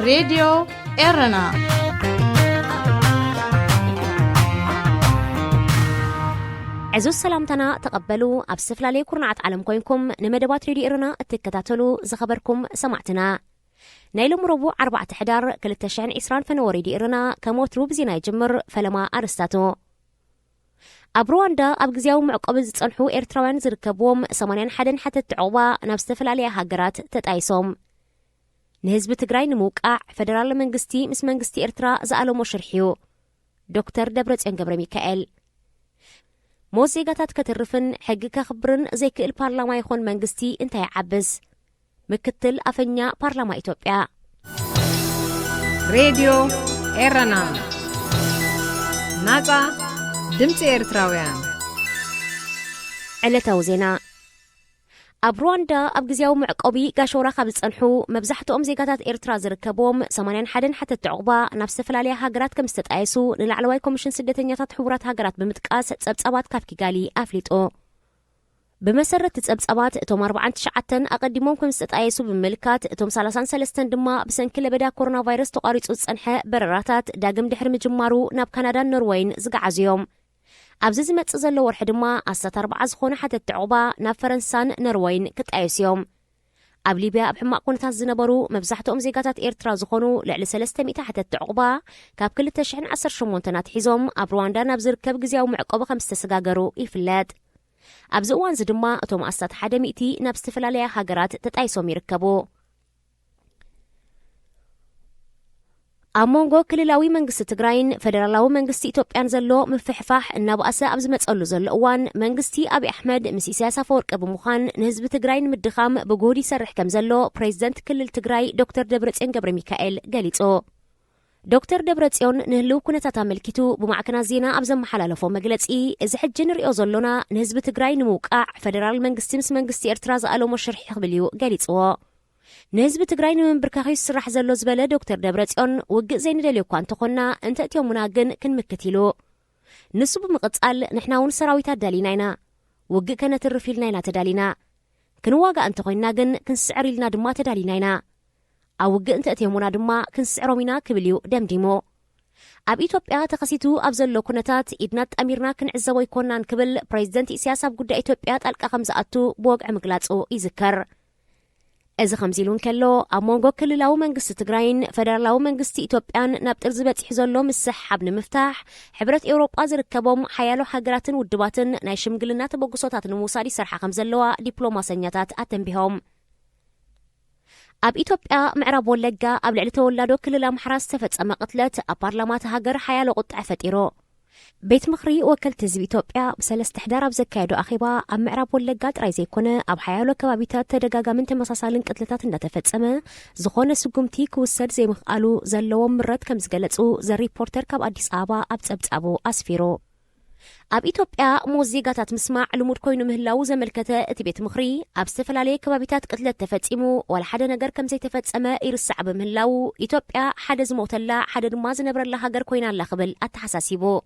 راديو إيرنا. عزوز سلامتنا تقبلوا أبسفل عليه كرنعة عالم كوينكم نمدبات راديو إيرنا التكتاتلو زخبركم سمعتنا نايلو مربو 4 حدار كل التشعين إسران فنوري دي إيرنا كموترو بزينا يجمر فلما أرستاتو أبرواندا أبقزيو معقبز تصنحو إيرتراوان زركبوم 81 حتى تعوبا نفستفل عليها هاجرات تتأيسوم نهزب تقراي نموقع فدرال منغستي مس منغستي إيرترا زقالو مشرحيو دكتور دبرتسيون جبر ميكائيل موزيقاتات كترفن حق كخبرن زي البرلمان يخون منغستي انتهي عبز مكتل أفنيا برلمان إثيوبيا راديو إيرنا ناتا دمت إيرتراويان علتا وزينا أبرواندا أبقزيو معقبي قاشورا خبز صنحو مبزحتهم زيقاتات إيرترا زركبوم 81 حتى تعقبا نفس فلاليا هاجرات كم استتأيسو للعلواي كوميشن سدتنياتات حورات هاجرات بمتقاس تسبسبات كافكي قالي أفليتو بمسرة تسبسبات اتوم 49 أقدمهم كم استتأيسو بملكات اتوم 33 دما بسن كل بدا كورونا فيروس تقاريتو تصنح برراتات داقم دحر مجمارو ناب كندا نروين زقعزيوم أبزز متزلو ورح دما أسات 4 زخونة حتى التعوبة ناب فرنسان نروين كتأيسيوم أب ليبيا بحماق كونتاز زنبرو مبزحتهم زيقاتات إيرترا زخونو لعلي 300 حتى التعوبة كاب كل التشحن 10 شمونتنات حيزوم أب رواندا نابزر كاب قزياو معقوبة 5 سقاقرو إفلاد أبز أوان زدما أتوم أسات 100 ناب استفلاليا هاجرات تتأيسوم يركبو أمونغو كللاوي منغست تقراين فدرالاوي منغستي إثيوبيان زلو مفحفاح إنابو أسا أبز متسألو زلو أوان منغستي أبي أحمد مسي سياسة فورك أبو مخان نهزب تقراين مدخام بقودي سرح كم زلو بريزدنت كل التقراي دكتور دبرتسيون جبر ميكائيل قاليتو دكتور دبرتسيون نهلو كنتاتا ملكتو بمعكنا زينا أبزم محلالفو مقلتي إذا حجن رئيو زلونا نهزب تقراين موقع فدرال منغستي مس منغستي إرتراز ألو مشرح يخبليو قاليتو نهزب تقراين من بركاخي السرح زلو زبالة دكتور دبرتسيون وقع زين دليو كوان تخونا انت اتيو مناقن كن مكتلو نسو بمقتصال نحناون سراويتا داليناينا وقع كانت الرفيلناينا تدالينا كن واقع انت خويناقن كن سعري لنا دما تداليناينا أو وقع انت اتيو منا دما كن سعرو منا كبليو دمديمو أب إثيوبيا تخسيتو أبزلو كونتات إدنات أميرنا كن عزوي كونان كبل بريزدنت سياسة بقودة إثيوبيا تالقا 5 أتو بوقع مقلاتو يذكر إذا خمزيلون كلو أمونغو كللاو منغست تقراين فدرلاو منغستي إثيوبيان نابتر زبات يحزولو مسح حبن مفتاح حبرت إوروبا زركبهم حيالو حقراتن ودباتن نايشم قلنات بوقصوتاتن موساري سرحا خمزلوا دبلوماسينياتات أتن بهم أب إثيوبيا معراب ولقا أب لعلتو ولادو كللا محراس تفت أما قتلت أبارلمات هاجر حيالو قطع فتيرو بيت مخري وكلت زب إثيوبيا بسلست حدار بزكايدو أخيبا أب معراب ولقات رايزي كونه أب حيالو كبابيتات تدقاقا من تمساسالن قتلتات نتفت أما زخون سقمتي كوسد زي مخقالو زلو مرات كم زقلتو زي ريبورتر كاب أديس آبا أبتبت أبو أسفيرو أب إثيوبيا موزيقاتات مسمع لمود كوينو مهلاو زملكتا اتي بيت مخري أب استفل عليه كبابيتات قتلت تفتسمو ولا حدا نقر كم زي تفتسما إرسع بمهلاو إثيوبيا حدا زموتلا حدا دماز نبر الله هقر كوينان لخبل أتحساسيبو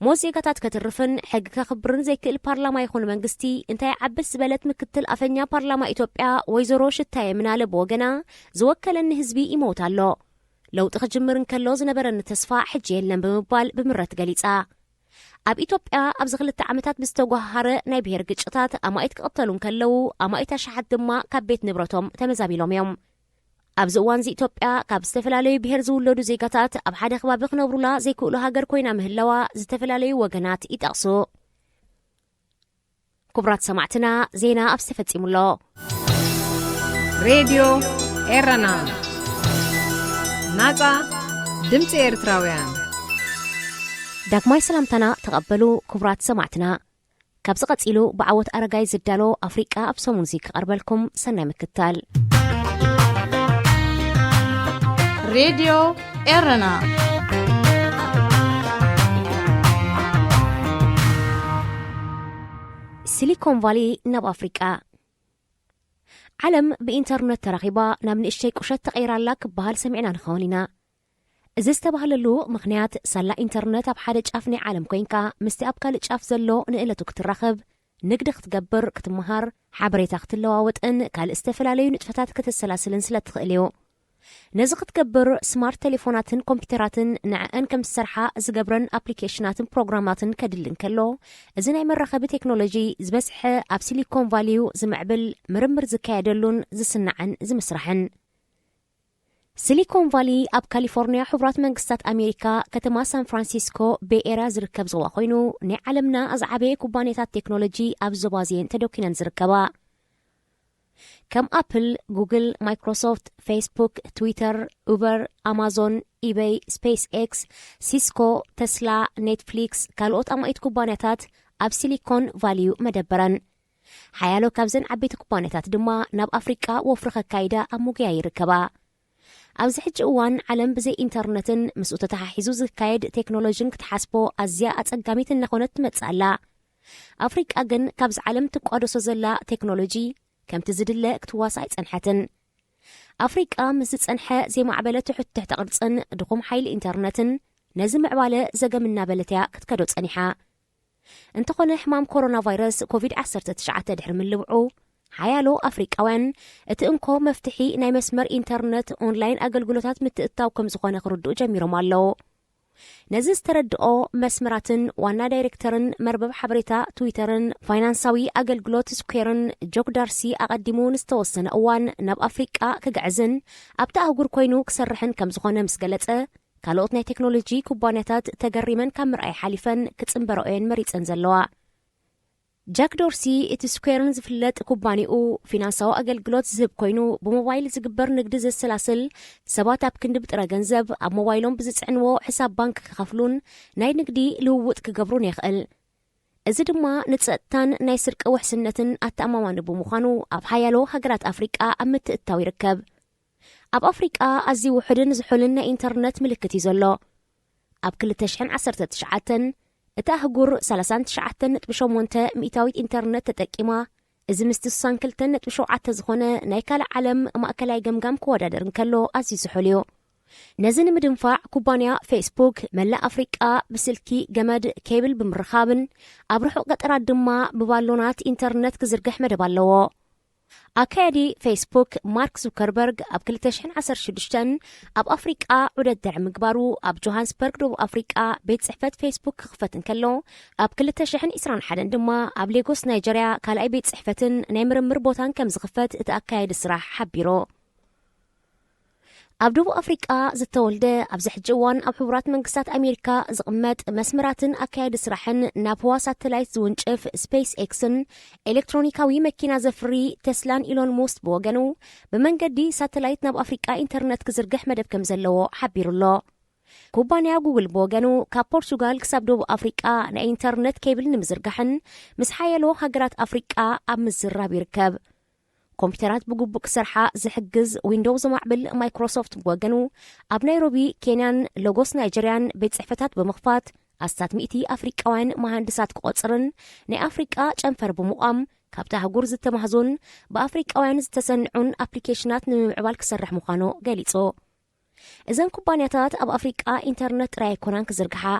موزيقاتات كترفن حق كخبرن زي البرلمان يخون منغستي انتي عبس بلت مكتل أفنيا برلمان إثيوبيا ويزروش التاي منال بوغنا زوكل ان هزبي يموتالو لو تخجمرن كاللوز نبرن تسفا حجيل لن بمبال بمرت قليتا أب إثيوبيا أبزغل التعامتات بستوغهار ناي بهير قجطات أما إتقبطلون كاللو أما إتشحد دما كابيت نبرتهم تمزابيلوم يوم أبزوان زي إثيوبيا كاب استفلالي بهير زولودو زيقاتات أب حدا خبابق نبرولا زي كولو هاجر كوينا مهلوا زتفلالي وغنات إتقصو كبرات سمعتنا زينا أبستفتي مولو راديو إيرنا ناتا دمت إيرتراويان داكماي سلامتنا تقبلوا كبرات سمعتنا كاب سقطيلو بعوت أرقاي زدالو أفريقيا أبسو موزيك أربلكم سنة مكتال راديو إيرنا سيليكون فالي ناب أفريقيا علم بإنترنت ترغيبا نام نشتي قشت تغير لك بهال سمعنا نخونينا إذا استبهللو مغنيات سلا إنترنت بحاجة أفني عالم كوينكا مستي أبقى لتشاف زلو نقلتو كترخب نقدر تقبر كتمهار حبري تاخت اللواوت إن كالاستفلالي نتفتات كتسلاسلن سلا تخيليو ነዚ ክትገብር ስማርት ቴሌፎናትን ኮምፒውተራትን ንዕአን ከም ዝሰርሓ ዝገብረን ኣፕሊኬሽናትን ፕሮግራማትን ከድልን ከሎ እዚ ናይ መራኸቢ ቴክኖሎጂ ዝበዝሐ ኣብ ሲሊኮን ቫሊዩ ዝምዕብል ምርምር ዝካየደሉን ዝስናዕን ዝምስራሕን ሲሊኮን ቫሊ ኣብ ካሊፎርኒያ ሕቡራት መንግስታት ኣሜሪካ ከተማ ሳን ፍራንሲስኮ ቤኤራ ዝርከብ ዞባ ኮይኑ ናይ ዓለምና ዝዓበየ ኩባንያታት ቴክኖሎጂ ኣብ ዞባዝየን ተደኪነን ዝርከባ ከም ኣፕል፣ ጉግል፣ ማይክሮሶፍት፣ ፌስቡክ፣ ትዊተር፣ ኡበር፣ ኣማዞን፣ ኢቤይ፣ ስፔስ ኤክስ፣ ሲስኮ፣ ተስላ፣ ኔትፍሊክስ ካልኦት ኣማኢት ኩባንያታት ኣብ ሲሊኮን ቫሊዩ መደበረን ሓያሎ ካብዘን ዓበይቲ ኩባንያታት ድማ ናብ ኣፍሪቃ ወፍሪ ከካይዳ ኣብ ሙግያ ይርከባ ኣብዚ ሕጂ እዋን ዓለም ብዘይ ኢንተርነትን ምስኡ ተተሓሒዙ ዝካየድ ቴክኖሎጂን ክትሓስቦ ኣዝያ ኣጸጋሚት እናኾነት ትመጽእ ኣላ ኣፍሪቃ ግን ካብዚ ዓለም ትቋደሶ ዘላ ቴክኖሎጂ ከምቲ ዝድለ ክትዋሳእ ይጸንሐትን ኣፍሪቃ ምስ ዝጸንሐ ዘይማዕበለ ትሕትሕ ቅርጽን ድኹም ሓይሊ ኢንተርነትን ነዚ ምዕባለ ዘገምና በለትያ ክትከዶ ጸኒሓ እንተኾነ ሕማም ኮሮና ቫይረስ ኮቪድ-19 ድሕሪ ምልብዑ ሓያሎ ኣፍሪቃውያን እቲ እንኮ መፍትሒ ናይ መስመር ኢንተርነት ኦንላይን ኣገልግሎታት ምትእታው ከም ዝኾነ ክርድኡ ጀሚሮም ኣለዉ ነዚ ዝተረድኦ መስመራትን ዋና ዳይሬክተርን መርበብ ሓበሬታ ትዊተርን ፋይናንሳዊ ኣገልግሎት ስኩዌርን ጆክ ዳርሲ ኣቐዲሙ ንዝተወሰነ እዋን ናብ ኣፍሪቃ ክግዕዝን ኣብቲ ኣህጉር ኮይኑ ክሰርሕን ከም ዝኾነ ምስ ገለጸ ካልኦት ናይ ቴክኖሎጂ ኩባንያታት ተገሪመን ካብ ምርኣይ ሓሊፈን ክጽንበረኦየን መሪፀን ዘለዋ ጃክ ዶርሲ እቲ ስኩዌርን ዝፍለጥ ኩባንኡ ፊናንሳዊ ኣገልግሎት ዝህብ ኮይኑ ብሞባይል ዝግበር ንግዲ ዘሰላስል ሰባት ኣብ ክንዲ ብጥረ ገንዘብ ኣብ ሞባይሎም ብዝጽዕንዎ ሕሳብ ባንክ ክኸፍሉን ናይ ንግዲ ልውውጥ ክገብሩን ይኽእል እዚ ድማ ንጸጥታን ናይ ስርቂ ውሕስነትን ኣተኣማማኒ ብምዃኑ ኣብ ሓያሎ ሃገራት ኣፍሪቃ ኣብ ምትእታው ይርከብ ኣብ ኣፍሪቃ ኣዝዩ ውሕድን ዝሑልን ናይ ኢንተርነት ምልክት እዩ ዘሎ ኣብ 2019 እቲ ኣህጉር 39.8 ሚእታዊት ኢንተርነት ተጠቂማ እዚ ምስቲ 62.7 ዝኾነ ናይ ካልእ ዓለም ማእከላይ ገምጋም ክወዳደር እንከሎ ኣዝዩ ዝሑል እዩ ነዚ ንምድንፋዕ ኩባንያ ፌስቡክ መላእ ኣፍሪቃ ብስልኪ ገመድ ኬብል ብምርኻብን ኣብ ርሑቕ ገጠራት ድማ ብባሎናት ኢንተርነት ክዝርግሕ መደብ ኣለዎ ኣካያዲ ፌስቡክ ማርክ ዙከርበርግ ኣብ 2016 ኣብ ኣፍሪቃ ዑደት ድዕሪ ምግባሩ ኣብ ጆሃንስበርግ ደቡብ ኣፍሪቃ ቤት ጽሕፈት ፌስቡክ ክኽፈት እንከሎ ኣብ 2021 ድማ ኣብ ሌጎስ ናይጀርያ ካልኣይ ቤት ጽሕፈትን ናይ ምርምር ቦታን ከም ዝኽፈት እቲ ኣካያዲ ስራሕ ሓቢሩ ኣብ ደቡብ ኣፍሪቃ ዝተወልደ ኣብዚ ሕጂ እዋን ኣብ ሕቡራት መንግስታት ኣሜሪካ ዝቕመጥ መስመራትን ኣካያዲ ስራሕን ናብ ህዋ ሳተላይት ዝውንጭፍ ስፔስ ኤክስን ኤሌክትሮኒካዊ መኪና ዘፍሪ ቴስላን ኢሎን ሙስክ ብወገኑ ብመንገዲ ሳተላይት ናብ ኣፍሪቃ ኢንተርነት ክዝርግሕ መደብ ከም ዘለዎ ሓቢሩሎ ኩባንያ ጉግል ብወገኑ ካብ ፖርቱጋል ክሳብ ደቡብ ኣፍሪቃ ናይ ኢንተርነት ኬብል ንምዝርጋሕን ምስ ሓያሎ ሃገራት ኣፍሪቃ ኣብ ምዝራብ ይርከብ ኮምፒውተራት ብግቡእ ክሰርሓ ዝሕግዝ ዊንዶውስ ዘማዕብል ማይክሮሶፍት ብወገኑ ኣብ ናይሮቢ ኬንያን ሎጎስ ናይጀርያን ቤት ጽሕፈታት ብምኽፋት ኣስታት 100 ኣፍሪቃውያን መሃንድሳት ክቆጽርን ናይ ኣፍሪቃ ጨንፈር ብምቋም ካብቲ ኣህጉር ዝተማህዙን ብኣፍሪቃውያን ዝተሰንዑን ኣፕሊኬሽናት ንምዕባል ክሰርሕ ምዃኑ ገሊጹ እዘን ኩባንያታት ኣብ ኣፍሪቃ ኢንተርነት ጥራይ ኣይኮናን ክዝርግሓ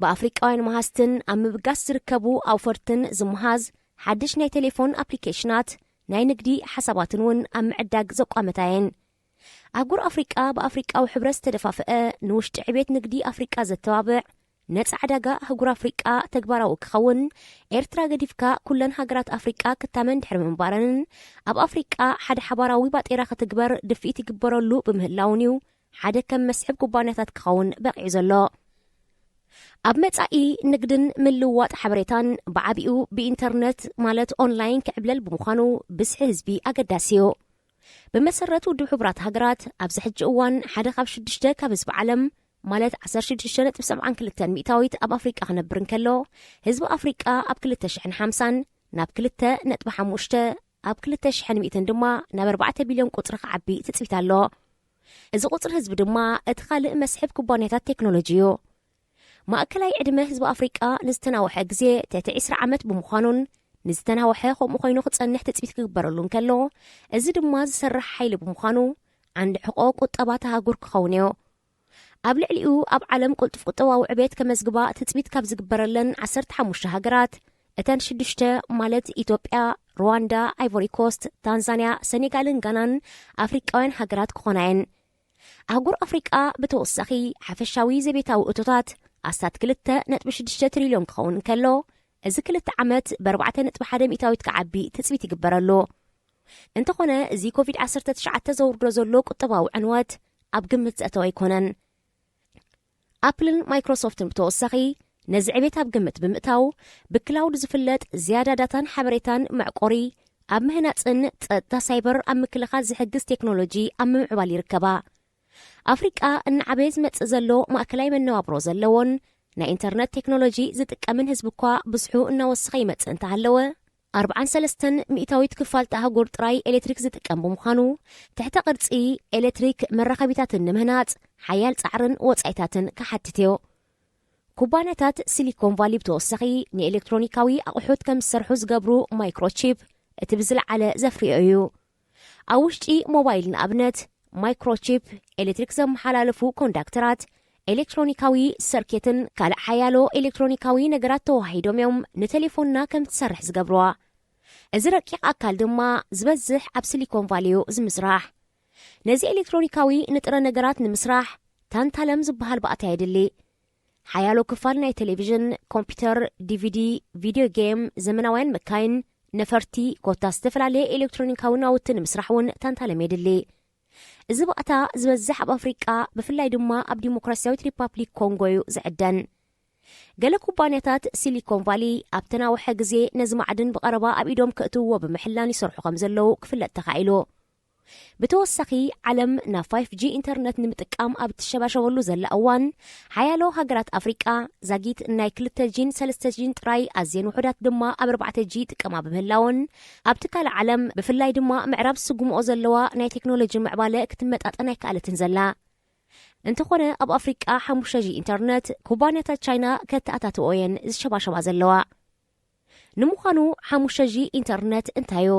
ብኣፍሪቃውያን መሃዝትን ኣብ ምብጋስ ዝርከቡ ኣውፈርትን ዝመሃዝ ሓድሽ ናይ ቴሌፎን ኣፕሊኬሽናት ናይ ንግዲ ሓሳባትን እውን ኣብ ምዕዳግ ዘቋመታየን ኣህጉር ኣፍሪቃ ብኣፍሪቃዊ ሕብረት ዝተደፋፍአ ንውሽጢ ዕቤት ንግዲ ኣፍሪቃ ዘተባብዕ ነፃ ዕዳጋ ኣህጉር ኣፍሪቃ ተግባራዊ ክኸውን ኤርትራ ገዲፍካ ኩለን ሃገራት ኣፍሪቃ ክታመን ድሕሪ ምንባረንን ኣብ ኣፍሪቃ ሓደ ሓባራዊ ባጤራ ክትግበር ድፊኢት ይግበረሉ ብምህላውን እዩ ሓደ ከም መስሕብ ኩባንያታት ክኸውን በቂዑ ዘሎ ኣብ መጻኢ ንግድን ምልውዋጥ ሓበሬታን ብዓቢኡ ብኢንተርነት ማለት ኦንላይን ክዕብለል ብምዃኑ ብዝሒ ህዝቢ ኣገዳሲ እዩ ብመሰረት ውድብ ሕቡራት ሃገራት ኣብዚ ሕጂ እዋን ሓደ ካብ 6 ካብ ህዝቢ ዓለም ማለት 16.72 ሚእታዊት ኣብ ኣፍሪቃ ክነብር እንከሎ ህዝቢ ኣፍሪቃ ኣብ 2050 ናብ 2.5 ኣብ 2100 ድማ ናብ 4 ቢልዮን ቁፅሪ ክዓቢ ትፅቢት ኣሎ እዚ ቁፅሪ ህዝቢ ድማ እቲ ካልእ መስሕብ ኩባንያታት ቴክኖሎጂ እዩ ማእከላይ ዕድመ ህዝቢ ኣፍሪቃ ንዝተናውሐ ግዜ 20 ዓመት ብምዃኑን ንዝተናውሐ ከምኡ ኮይኑ ክጸንሕ ትፅቢት ክግበረሉ እንከሎ እዚ ድማ ዝሰርሕ ሓይሊ ብምዃኑ ዓንዲ ሕቆ ቁጠባ ተሃጉር ክኸውን እዩ ኣብ ልዕሊኡ ኣብ ዓለም ቁልጡፍ ቁጠባዊ ዕቤት ከመዝግባ ትፅቢት ካብ ዝግበረለን 15 ሃገራት እተን 6 ማለት ኢትዮጵያ ሩዋንዳ ኣይቮሪ ኮስት ታንዛንያ ሰኔጋልን ጋናን ኣፍሪቃውያን ሃገራት ክኾናየን ኣህጉር ኣፍሪቃ ብተወሳኺ ሓፈሻዊ ዘቤታዊ እቶታት ኣስታት 2.6 ትሪልዮን ክኸውን ከሎ እዚ 2 ዓመት ብ4.1 ሚእታዊት ክዓቢ ትፅቢት ይግበረሉ። እንተኾነ እዚ ኮቪድ-19 ዘውርዶ ዘሎ ቁጠባዊ ዕንወት ኣብ ግምት ዘእተወ ኣይኮነን። ኣፕልን ማይክሮሶፍትን ብተወሳኺ ነዚ ዕቤት ኣብ ግምት ብምእታው ብክላውድ ዝፍለጥ ዝያዳ ዳታን ሓበሬታን መዕቆሪ ኣብ ምህናፅን ፀጥታ ሳይበር ኣብ ምክልኻል ዝሕግዝ ቴክኖሎጂ ኣብ ምምዕባል ይርከባ። ኣፍሪቃ እናዓበየ ዝመፅእ ዘሎ ማእከላይ መነባብሮ ዘለዎን ናይ ኢንተርነት ቴክኖሎጂ ዝጥቀምን ህዝቢ እኳ ብዝሑ እናወስኸ ይመፅእ እንተሃለወ 43 ሚእታዊት ክፋልቲ ኣህጉር ጥራይ ኤሌክትሪክ ዝጥቀም ብምዃኑ ትሕተ ቅርፂ ኤሌክትሪክ መራኸቢታትን ንምህናፅ ሓያል ፃዕርን ወፃኢታትን ከሓትትዮ። ኩባንያታት ሲሊኮን ቫሊ ብተወሳኺ ንኤሌክትሮኒካዊ ኣቑሑት ከም ዝሰርሑ ዝገብሩ ማይክሮቺፕ እቲ ብዝለዓለ ዘፍርዮ እዩ። ኣብ ውሽጢ ሞባይል ንኣብነት ማይክሮቺፕ ኤሌክትሪክ ዘመሓላለፉ ኮንዳክተራት ኤሌክትሮኒካዊ ሰርኬትን ካልእ ሓያሎ ኤሌክትሮኒካዊ ነገራት ተዋሂዶም እዮም ንቴሌፎንና ከም ትሰርሕ ዝገብርዋ። እዚ ረቂቕ ኣካል ድማ ዝበዝሕ ኣብ ሲሊኮን ቫሊዩ ዝምስራሕ። ነዚ ኤሌክትሮኒካዊ ንጥረ ነገራት ንምስራሕ ታንታለም ዝበሃል ባእታ የድሊ። ሓያሎ ክፋል ናይ ቴሌቪዥን፣ ኮምፒተር፣ ዲቪዲ፣ ቪድዮ ጌም፣ ዘመናውያን መካይን፣ ነፈርቲ ኮታ ዝተፈላለየ ኤሌክትሮኒካዊ ናውቲ ንምስራሕ እውን ታንታለም የድሊ። እዚ ባእታ ዝበዝሕ ኣብ ኣፍሪቃ ብፍላይ ድማ ኣብ ዲሞክራሲያዊት ሪፓብሊክ ኮንጎ እዩ ዝዕደን። ገለ ኩባንያታት ሲሊኮን ቫሊ ኣብ ተናውሐ ግዜ ነዚ ማዕድን ብቐረባ ኣብ ኢዶም ክእትውዎ ብምሕላን ይሰርሑ ከም ዘለው ክፍለጥ ተኻኢሉ። ብተወሳኺ ዓለም ናብ 5G ኢንተርነት ንምጥቃም ኣብ እትሸባሸበሉ ዘላ እዋን ሓያሎ ሃገራት ኣፍሪቃ ዛጊት ናይ 2Gን 3Gን ጥራይ ኣዝየን ውሑዳት ድማ ኣብ 4G ጥቀማ ብምህላውን ኣብቲ ካልእ ዓለም ብፍላይ ድማ ምዕራብ ዝስጉምኦ ዘለዋ ናይ ቴክኖሎጂ ምዕባለ ክትመጣጠን ኣይከኣለትን ዘላ። እንተኾነ ኣብ ኣፍሪቃ 5G ኢንተርነት ኩባንያታት ቻይና ከተኣታትኦ እየን ዝሸባሸባ ዘለዋ። ንምዃኑ 5G ኢንተርነት እንታዩ?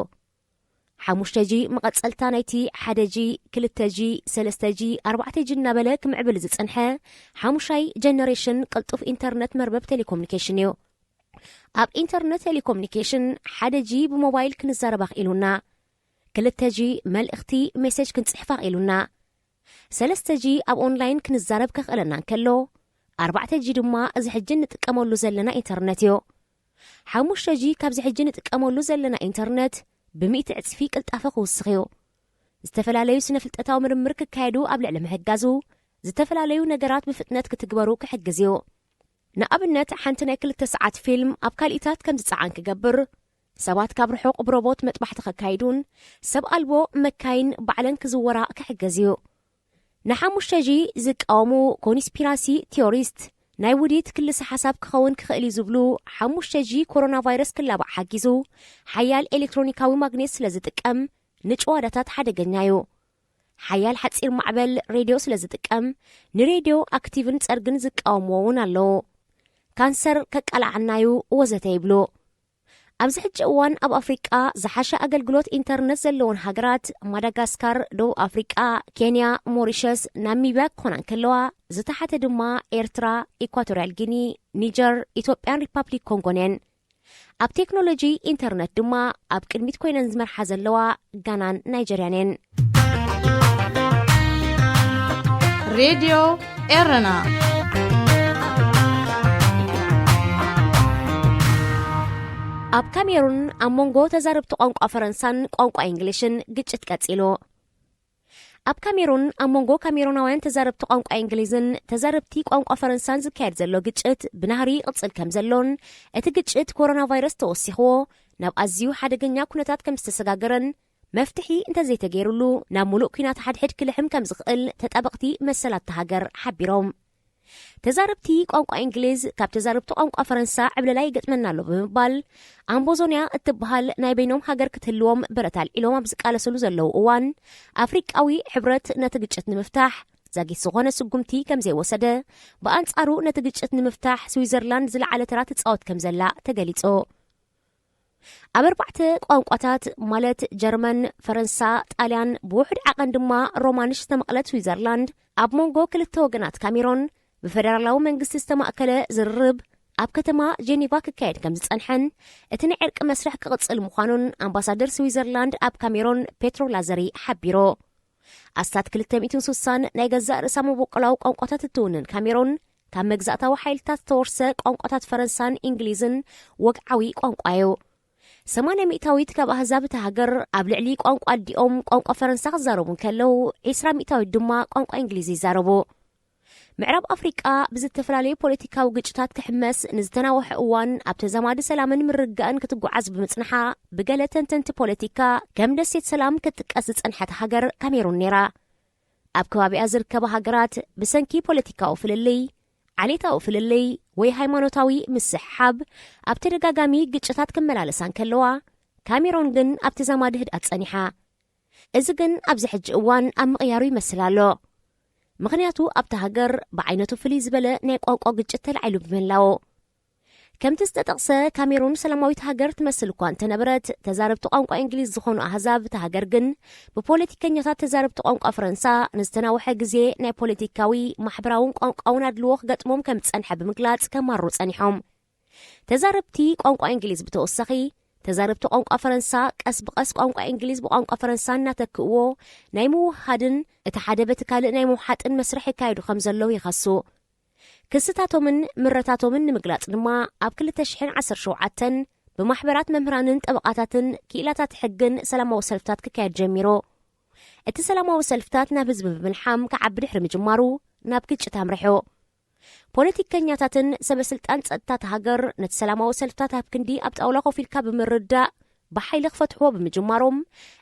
5G መቐፀልታ ናይቲ 1G 2G 3G 4G እናበለ ክምዕብል ዝፅንሐ 5ይ ጀነሬሽን ቅልጡፍ ኢንተርነት መርበብ ቴሌኮሙኒኬሽን እዩ። ኣብ ኢንተርነት ቴሌኮሙኒኬሽን 1G ብሞባይል ክንዛረባ ኽኢሉና፣ 2G መልእኽቲ ሜሴጅ ክንፅሕፋ ኽኢሉና፣ 3G ኣብ ኦንላይን ክንዛረብ ከኽእለና እንከሎ 4G ድማ እዚ ሕጂ ንጥቀመሉ ዘለና ኢንተርነት እዩ። 5G ካብዚ ሕጂ ንጥቀመሉ ዘለና ኢንተርነት ብ100 ዕፅፊ ቅልጣፈ ክውስኽ እዩ። ዝተፈላለዩ ስነ ፍልጠታዊ ምርምር ክካየዱ ኣብ ልዕሊ ምሕጋዙ ዝተፈላለዩ ነገራት ብፍጥነት ክትግበሩ ክሕግዝ እዩ። ንኣብነት ሓንቲ ናይ 2 ሰዓት ፊልም ኣብ ካልኢታት ከም ዝፀዓን ክገብር፣ ሰባት ካብ ርሑቕ ብሮቦት መጥባሕቲ ክካይዱን ሰብ ኣልቦ መካይን ባዕለን ክዝወራ ክሕገዝ እዩ። ን5G ዝቃወሙ ኮንስፒራሲ ቲዮሪስት ናይ ውዲት ክልሲ ሓሳብ ክኸውን ክኽእል ዝብሉ 5G ኮሮና ቫይረስ ክላባዕ ሓጊዙ ሓያል ኤሌክትሮኒካዊ ማግኔት ስለ ዝጥቀም ንጭዋዳታት ሓደገኛ እዩ። ሓያል ሓፂር ማዕበል ሬድዮ ስለ ዝጥቀም ንሬድዮ ኣክቲቭን ፀርግን ዝቃወምዎ እውን ኣለዎ። ካንሰር ከቃላዓናዩ ወዘተ ይብሉ። ኣብዚ ሕጂ እዋን ኣብ ኣፍሪቃ ዝሓሸ ኣገልግሎት ኢንተርነት ዘለዎን ሃገራት ማዳጋስካር፣ ደቡብ ኣፍሪቃ፣ ኬንያ፣ ሞሪሸስ፣ ናሚብያ ክኾና ከለዋ ዝተሓተ ድማ ኤርትራ፣ ኢኳቶርያል ጊኒ፣ ኒጀር፣ ኢትዮጵያን ሪፓብሊክ ኮንጎን እየን። ኣብ ቴክኖሎጂ ኢንተርነት ድማ ኣብ ቅድሚት ኮይነን ዝመርሓ ዘለዋ ጋናን ናይጀርያን እየን። ሬድዮ ኤረና ኣብ ካሜሩን ኣብ ሞንጎ ተዛረብቲ ቋንቋ ፈረንሳን ቋንቋ እንግሊሽን ግጭት ቀፂሉ። ኣብ ካሜሩን ኣብ ሞንጎ ካሜሩናውያን ተዛረብቲ ቋንቋ እንግሊዝን ተዛረብቲ ቋንቋ ፈረንሳን ዝካየድ ዘሎ ግጭት ብናህሪ ቅፅል ከም ዘሎን እቲ ግጭት ኮሮና ቫይረስ ተወሲኽዎ ናብ ኣዝዩ ሓደገኛ ኩነታት ከም ዝተሰጋገረን መፍትሒ እንተዘይተገይሩሉ ናብ ሙሉእ ኩናት ሓድሕድ ክልሕም ከም ዝኽእል ተጣበቕቲ መሰላት ሃገር ሓቢሮም። ተዛረብቲ ቋንቋ እንግሊዝ ካብ ተዛረብቲ ቋንቋ ፈረንሳ ዕብለላ ይገጥመና ኣሎ ብምባል ኣምቦዞንያ እትበሃል ናይ በይኖም ሃገር ክትህልዎም ብረታል ኢሎም ኣብ ዝቃለሰሉ ዘለው እዋን ኣፍሪቃዊ ሕብረት ነቲ ግጭት ንምፍታሕ ዛጊት ዝኾነ ስጉምቲ ከም ዘይወሰደ ብኣንጻሩ ነቲ ግጭት ንምፍታሕ ስዊዘርላንድ ዝለዓለ ተራ ትፃወት ከም ዘላ ተገሊጹ። ኣብ 4 ቋንቋታት ማለት ጀርመን፣ ፈረንሳ፣ ጣልያን ብውሕድ ዓቐን ድማ ሮማንሽ ዝተመቕለት ስዊዘርላንድ ኣብ ሞንጎ ክልተ ወገናት ካሜሮን ብፌደራላዊ መንግስቲ ዝተማእከለ ዝርርብ ኣብ ከተማ ጄኔቫ ክካየድ ከም ዝጸንሐን እቲ ናይ ዕርቂ መስርሕ ክቕጽል ምዃኑን ኣምባሳደር ስዊዘርላንድ ኣብ ካሜሮን ፔትሮ ላዘሪ ሓቢሮ። ኣስታት 260 ናይ ገዛእ ርእሳ መቦቆላዊ ቋንቋታት እትውንን ካሜሮን ካብ መግዛእታዊ ሓይልታት ተወርሰ ቋንቋታት ፈረንሳን እንግሊዝን ወግዓዊ ቋንቋ እዩ 80% ካብ ኣህዛብ እቲ ሃገር ኣብ ልዕሊ ቋንቋ ዲኦም ቋንቋ ፈረንሳ ክዛረቡ ከለው 20% ድማ ቋንቋ እንግሊዝ ይዛረቡ ምዕራብ ኣፍሪቃ ብዝተፈላለዩ ፖለቲካዊ ግጭታት ክሕመስ ንዝተናውሐ እዋን ኣብ ተዛማዲ ሰላምን ምርግጋእን ክትጓዓዝ ብምጽንሓ ብገለ ተንተንቲ ፖለቲካ ከም ደሴት ሰላም ክትጥቀስ ዝጸንሐት ሃገር ካሜሩን ነይራ ኣብ ከባቢኣ ዝርከባ ሃገራት ብሰንኪ ፖለቲካዊ ፍልልይ ዓሌታዊ ፍልልይ ወይ ሃይማኖታዊ ምስሕሓብ ኣብ ተደጋጋሚ ግጭታት ክመላለሳን ከለዋ ካሜሩን ግን ኣብ ተዛማዲ ህድኣት ጸኒሓ እዚ ግን ኣብዚ ሕጂ እዋን ኣብ ምቕያሩ ይመስል ኣሎ ምኽንያቱ ኣብቲ ሃገር ብዓይነቱ ፍልይ ዝበለ ናይ ቋንቋ ግጭት ተላዒሉ ብምህላው ከምቲ ዝተጠቕሰ ካሜሩን ሰላማዊት ሃገር ትመስል እኳ እንተነበረት ተዛረብቲ ቋንቋ እንግሊዝ ዝኾኑ ኣህዛብ እቲ ሃገር ግን ብፖለቲከኛታት ተዛረብቲ ቋንቋ ፈረንሳ ንዝተናውሐ ግዜ ናይ ፖለቲካዊ ማሕበራውን ቋንቋውን ኣድልዎ ክገጥሞም ከም ዝጸንሐ ብምግላጽ ከማሩ ጸኒሖም ተዛረብቲ ቋንቋ እንግሊዝ ብተወሳኺ ተዛረብቲ ቋንቋ ፈረንሳ ቀስ ብቐስ ቋንቋ እንግሊዝ ብቋንቋ ፈረንሳ እናተክእዎ ናይ ምውሃድን እቲ ሓደ በቲ ካልእ ናይ ምውሓጥን መስርሕ ይካየዱ ከም ዘለው ይኸሱ ክስታቶምን ምረታቶምን ንምግላጽ ድማ ኣብ 2017 ብማሕበራት መምህራንን ጠበቃታትን ክኢላታት ሕግን ሰላማዊ ሰልፍታት ክካየድ ጀሚሮ እቲ ሰላማዊ ሰልፍታት ናብ ህዝቢ ብምልሓም ክዓቢ ድሕሪ ምጅማሩ ናብ ግጭት ኣምርሑ ፖለቲከኛታትን ሰበስልጣን ጸጥታት ሃገር ነቲ ሰላማዊ ሰልፍታት ኣብ ክንዲ ኣብ ጣውላ ኮፍ ኢልካ ብምርዳእ ብሓይሊ ክፈትሕዎ ብምጅማሮም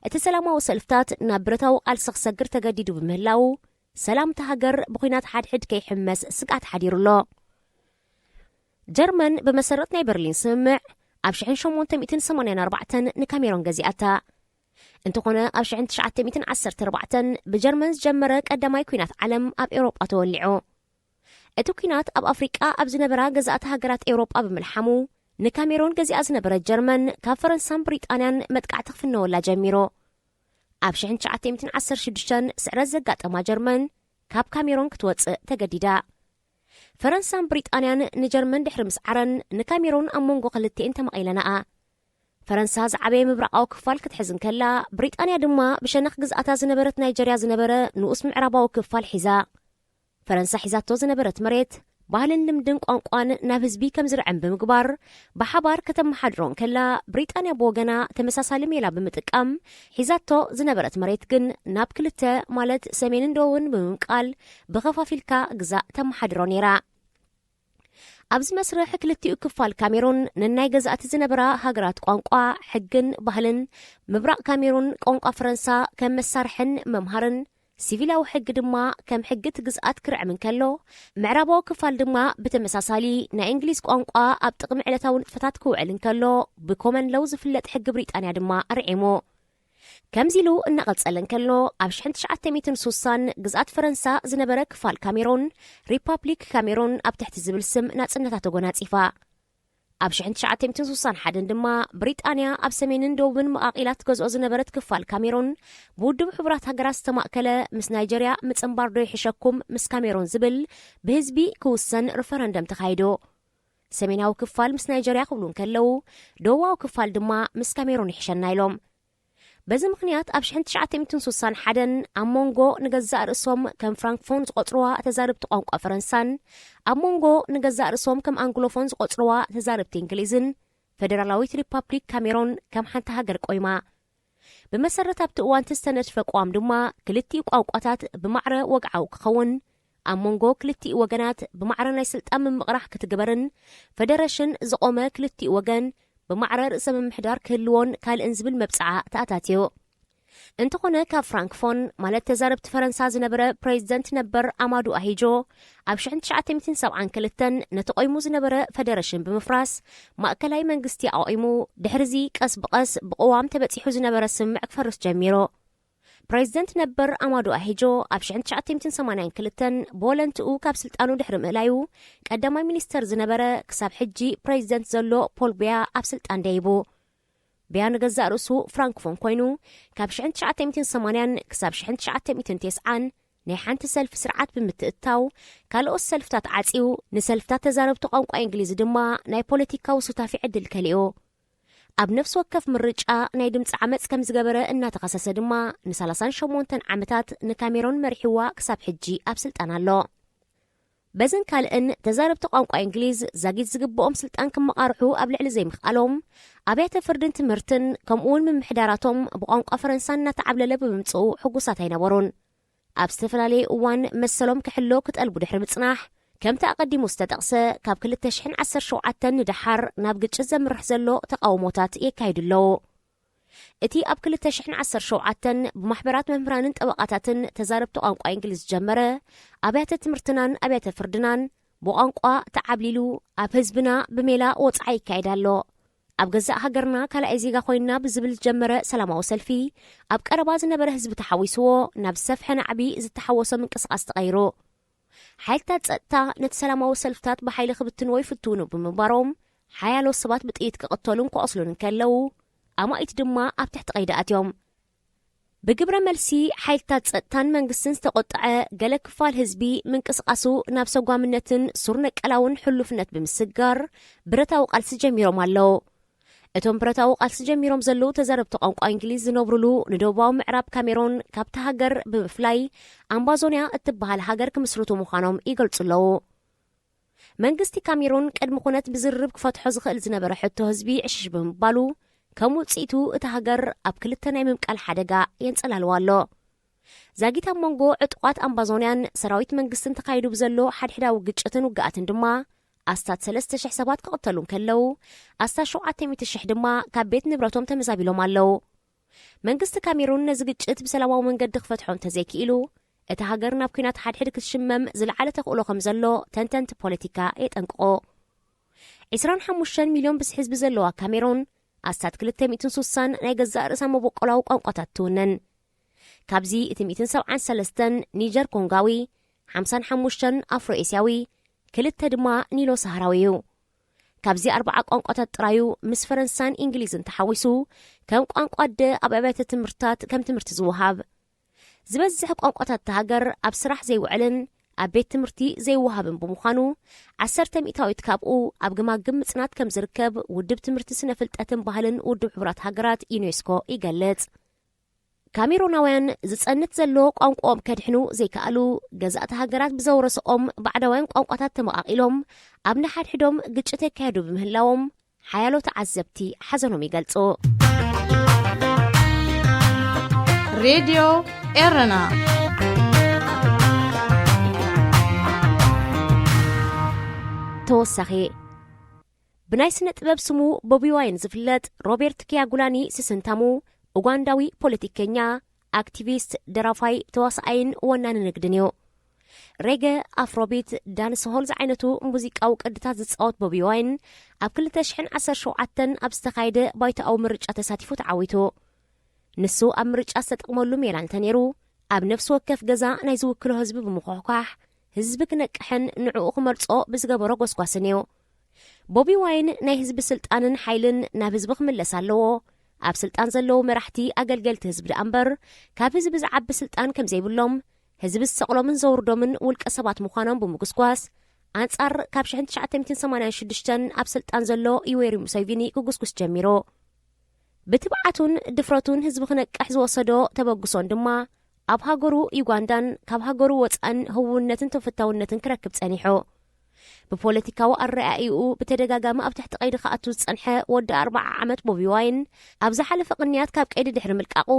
እቲ ሰላማዊ ሰልፍታት ናብ ብረታዊ ቃልሲ ክሰግር ተገዲዱ ብምህላው ሰላምቲ ሃገር ብኹናት ሓድሕድ ከይሕመስ ስጋት ሓዲሩሎ ጀርመን ብመሰረት ናይ በርሊን ስምምዕ ኣብ 1884 ንካሜሮን ገዚኣታ እንተኾነ ኣብ 1914 ብጀርመን ዝጀመረ ቀዳማይ ኩናት ዓለም ኣብ ኤውሮጳ ተወሊዑ እቲ ኩናት ኣብ ኣፍሪቃ ኣብ ዝነበራ ገዛእቲ ሃገራት ኤውሮጳ ብምልሓሙ ንካሜሮን ገዚኣ ዝነበረት ጀርመን ካብ ፈረንሳን ብሪጣንያን መጥቃዕቲ ክፍነወላ ጀሚሮ ኣብ 1916 ስዕረት ዘጋጠማ ጀርመን ካብ ካሜሮን ክትወፅእ ተገዲዳ ፈረንሳን ብሪጣንያን ንጀርመን ድሕሪ ምስዓረን ንካሜሮን ኣብ መንጎ ክልቲአን ተመቒለናኣ ፈረንሳ ዝዓበየ ምብራቃዊ ክፋል ክትሕዝን ከላ ብሪጣንያ ድማ ብሸነኽ ግዝኣታ ዝነበረት ናይጀርያ ዝነበረ ንኡስ ምዕራባዊ ክፋል ሒዛ ፈረንሳ ሒዛቶ ዝነበረት መሬት ባህልን ልምድን ቋንቋን ናብ ህዝቢ ከም ዝርዕን ብምግባር ብሓባር ከተመሓድሮን ከላ ብሪጣንያ ብወገና ተመሳሳሊ ሜላ ብምጥቃም ሒዛቶ ዝነበረት መሬት ግን ናብ ክልተ ማለት ሰሜንን ደቡብን ብምምቃል ብኸፋፊልካ ግዛእ ተመሓድሮ ነይራ ኣብዚ መስርሕ ክልቲኡ ክፋል ካሜሩን ንናይ ገዛእቲ ዝነበራ ሃገራት ቋንቋ ሕግን ባህልን ምብራቕ ካሜሩን ቋንቋ ፈረንሳ ከም መሳርሕን መምሃርን ሲቪላዊ ሕጊ ድማ ከም ሕጊ ትግዝኣት ክርዕምን ከሎ ምዕራባዊ ክፋል ድማ ብተመሳሳሊ ናይ እንግሊዝ ቋንቋ ኣብ ጥቕሚ ዕለታዊ ንጥፈታት ክውዕልን ከሎ ብኮመን ለው ዝፍለጥ ሕጊ ብሪጣንያ ድማ ኣርዒሙ ከምዚ ኢሉ እናቐጸለን ከሎ ኣብ 1960 ግዝኣት ፈረንሳ ዝነበረ ክፋል ካሜሩን ሪፐብሊክ ካሜሩን ኣብ ትሕቲ ዝብል ስም ናጽነታ ተጎናጺፋ ኣብ 1961 ድማ ብሪጣንያ ኣብ ሰሜንን ደቡብን መቃቂላት ገዝኦ ዝነበረት ክፋል ካሜሩን ብውድብ ሕቡራት ሃገራት ዝተማእከለ ምስ ናይጀርያ ምጽምባር ዶ ይሕሸኩም ምስ ካሜሩን ዝብል ብህዝቢ ክውሰን ሪፈረንደም ተኻይዶ ሰሜናዊ ክፋል ምስ ናይጀርያ ክብሉን ከለው ደቡባዊ ክፋል ድማ ምስ ካሜሩን ይሕሸና ኢሎም በዚ ምኽንያት ኣብ 1961 ኣብ ሞንጎ ንገዛእ ርእሶም ከም ፍራንክፎን ዝቆጽርዋ ተዛረብቲ ቋንቋ ፈረንሳን ኣብ ሞንጎ ንገዛእ ርእሶም ከም አንግሎፎን ዝቆጽርዋ ተዛረብቲ እንግሊዝን ፌደራላዊት ሪፐብሊክ ካሜሩን ከም ሓንቲ ሃገር ቆይማ ብመሰረት ኣብቲ እዋን ዝተነድፈ ቋም ድማ ክልቲኡ ቋንቋታት ብማዕረ ወግዓዊ ክኸውን ኣብ ሞንጎ ክልቲኡ ወገናት ብማዕረ ናይ ስልጣን ምምቕራሕ ክትግበርን ፌደሬሽን ዝቆመ ክልቲኡ ወገን ብማዕረ ርእሰ ምምሕዳር ክህልዎን ካልእን ዝብል መብፅዓ ተኣታትዩ እንተኾነ ካብ ፍራንክፎን ማለት ተዛረብቲ ፈረንሳ ዝነበረ ፕሬዚደንት ነበር ኣማዱ ኣሂጆ ኣብ 1972 ነቲ ቆይሙ ዝነበረ ፌደሬሽን ብምፍራስ ማእከላይ መንግስቲ ኣቆይሙ ድሕርዚ ቀስ ብቐስ ብቕዋም ተበፂሑ ዝነበረ ስምዕ ክፈርስ ጀሚሮ ፕሬዚደንት ነበር ኣማዱ ኣሂጆ ኣብ 1982 ብወለንትኡ ካብ ስልጣኑ ድሕሪ ምእላዩ ቀዳማይ ሚኒስተር ዝነበረ ክሳብ ሕጂ ፕሬዚደንት ዘሎ ፖል ቢያ ኣብ ስልጣን ደይቡ ቢያ ንገዛእ ርእሱ ፍራንክፎን ኮይኑ ካብ 1980 ክሳብ 1990 ናይ ሓንቲ ሰልፊ ስርዓት ብምትእታው ካልኦት ሰልፍታት ዓፂው ንሰልፍታት ተዛረብቲ ቋንቋ እንግሊዝ ድማ ናይ ፖለቲካዊ ሱታፊ ዕድል ከሊኡ ኣብ ነፍስ ወከፍ ምርጫ ናይ ድምፂ ዓመፅ ከም ዝገበረ እናተኸሰሰ ድማ ን38 ዓመታት ንካሜሮን መሪሕዋ ክሳብ ሕጂ ኣብ ስልጣን ኣሎ። በዝን ካልእን ተዛረብቲ ቋንቋ እንግሊዝ ዛጊት ዝግብኦም ስልጣን ክመቃርሑ ኣብ ልዕሊ ዘይምኽኣሎም ኣብያተ ፍርድን ትምህርትን ከምኡውን ምምሕዳራቶም ብቋንቋ ፈረንሳይ እናተዓብለለ ብምምፅኡ ሕጉሳት ኣይነበሩን። ኣብ ዝተፈላለየ እዋን መሰሎም ክሕሎ ክጠልቡ ድሕሪ ምጽናሕ ከምቲ ኣቐዲሙ ዝተጠቕሰ ካብ 2017 ንድሓር ናብ ግጭት ዘምርሕ ዘሎ ተቃውሞታት የካይድለው። እቲ ኣብ 2017 ብማሕበራት መምህራንን ጠበቃታትን ተዛረብቲ ቋንቋ እንግሊዝ ጀመረ ኣብያተ ትምህርትናን ኣብያተ ፍርድናን ብቋንቋ ተዓብሊሉ ኣብ ህዝብና ብሜላ ወፅዓ ይካይዳሎ። ኣብ ገዛእ ሃገርና ካልኣይ ዜጋ ኮይና ብዝብል ጀመረ ሰላማዊ ሰልፊ ኣብ ቀረባ ዝነበረ ህዝቢ ተሓዊስዎ ናብ ሰፍሐ ናዕቢ ዝተሓወሰ ምንቅስቃስ ተቐይሩ። ሓይልታት ጸጥታ ነቲ ሰላማዊ ሰልፍታት ብሓይሊ ክብትንዎ ይፍትውኑ ብምንባሮም ሓያሎ ሰባት ብጥይት ክቕተሉን ክቆስሉን ከለው ኣማኢት ድማ ኣብ ትሕቲ ቀይዲ ኣትዮም። ብግብረ መልሲ ሓይልታት ጸጥታን መንግስትን ዝተቆጠዐ ገለ ክፋል ህዝቢ ምንቅስቃሱ ናብ ሰጓምነትን ሱር ነቀላውን ሕሉፍነት ብምስጋር ብረታዊ ቃልሲ ጀሚሮም ኣለው። እቶም ብረታዊ ቃልሲ ጀሚሮም ዘለው ተዛረብቲ ቋንቋ እንግሊዝ ዝነብሩሉ ንደቡባዊ ምዕራብ ካሜሮን ካብቲ ሃገር ብምፍላይ ኣምባዞንያ እትበሃል ሃገር ክምስርቱ ምዃኖም ይገልጹለው። መንግስቲ ካሜሮን ቅድሚ ኩነት ብዝርብ ክፈትሖ ዝኽእል ዝነበረ ሕቶ ህዝቢ ዕሽሽ ብምባሉ ከም ውፅኢቱ እቲ ሃገር ኣብ ክልተ ናይ ምምቃል ሓደጋ የንጸላልዎ ኣሎ። ዛጊት ኣብ መንጎ ዕጡቋት ኣምባዞንያን ሰራዊት መንግስትን ተካይዱ ብዘሎ ሓድሕዳዊ ግጭትን ውግኣትን ድማ ኣስታት 3,000 ሰባት ክቕተሉን ከለው ኣስታት 700,000 ድማ ካብ ቤት ንብረቶም ተመዛቢሎም ኣለው። መንግስቲ ካሜሩን ነዚ ግጭት ብሰላማዊ መንገዲ ክፈትሖም ተዘይክኢሉ እቲ ሃገር ናብ ኩናት ሓድሕድ ክትሽመም ዝለዓለ ተኽእሎ ከም ዘሎ ተንተንቲ ፖለቲካ የጠንቅቆ። 25 ሚልዮን ብስ ህዝቢ ዘለዋ ካሜሩን ኣስታት 260 ናይ ገዛእ ርእሳ መበቆላዊ ቋንቋታት ትውነን። ካብዚ እቲ 173 ኒጀር ኮንጋዊ፣ 55 ኣፍሮ ኤስያዊ፣ 2 ድማ ኒሎ ሰሃራዊ እዩ። ካብዚ 4 ቋንቋታት ጥራዩ ምስ ፈረንሳን እንግሊዝን ተሓዊሱ ከም ቋንቋ ደ ኣብ ኣብያተ ትምህርትታት ከም ትምህርቲ ዝወሃብ። ዝበዝሕ ቋንቋታት ሃገር ኣብ ስራሕ ዘይውዕልን ኣብ ቤት ትምህርቲ ዘይወሃብን ብምዃኑ 10% ካብኡ ኣብ ግማግም ምጽናት ከም ዝርከብ ውድብ ትምህርቲ ስነ ፍልጠትን ባህልን ውድብ ሕብራት ሃገራት ዩኔስኮ ይገልጽ። ካሜሮናውያን ዝጸንት ዘሎ ቋንቋኦም ከድሕኑ ዘይከኣሉ ገዛእቲ ሃገራት ብዘውረስኦም ባዕዳውያን ቋንቋታት ተመቓቒሎም ኣብ ንሓድሕዶም ግጭት የካየዱ ብምህላዎም ሓያሎ ተዓዘብቲ ሓዘኖም ይገልጹ። ሬድዮ ኤረና ተወሳኺ ብናይ ስነ ጥበብ ስሙ ቦቢ ዋይን ዝፍለጥ ሮቤርት ኪያጉላኒ ስስንታሙ ኡጋንዳዊ ፖለቲከኛ፣ አክቲቪስት፣ ደራፋይ፣ ተዋሳኣይን ወናኒ ንግድን እዩ። ሬገ፣ ኣፍሮቢት፣ ዳንስሆል ዝዓይነቱ ሙዚቃዊ ቅድታት ዝፃወት ቦቢ ዋይን ኣብ 2017 ኣብ ዝተኻየደ ባይታዊ ምርጫ ተሳቲፉ ተዓዊቱ። ንሱ ኣብ ምርጫ ዝተጠቕመሉ ሜላ እንተነይሩ ኣብ ነፍሲ ወከፍ ገዛ ናይ ዝውክሎ ህዝቢ ብምኳሕኳሕ ህዝቢ ክነቅሕን ንዕኡ ክመርጾ ብዝገበሮ ጎስጓስን እዩ። ቦቢ ዋይን ናይ ህዝቢ ስልጣንን ሓይልን ናብ ህዝቢ ክምለስ ኣለዎ፣ ኣብ ስልጣን ዘለዉ መራሕቲ ኣገልገልቲ ህዝቢ ደኣ እምበር ካብ ህዝቢ ዝዓቢ ስልጣን ከም ዘይብሎም ህዝቢ ዝሰቕሎምን ዘውርዶምን ውልቀ ሰባት ምዃኖም ብምጉስጓስ ኣንጻር ካብ 1986 ኣብ ስልጣን ዘሎ ዩዌሪ ሙሴቪኒ ክጉስጉስ ጀሚሩ። ብትብዓቱን ድፍረቱን ህዝቢ ክነቅሕ ዝወሰዶ ተበግሶን ድማ ኣብ ሃገሩ ዩጋንዳን ካብ ሃገሩ ወፃን ህውነትን ተፈታውነትን ክረክብ ጸኒሑ። ብፖለቲካዊ ኣረኣይኡ ብተደጋጋሚ ኣብ ትሕቲ ቀይዲ ከኣቱ ዝጸንሐ ወዲ 40 ዓመት ቦቢ ዋይን ኣብ ዝሓለፈ ቅንያት ካብ ቀይዲ ድሕሪ ምልቃቑ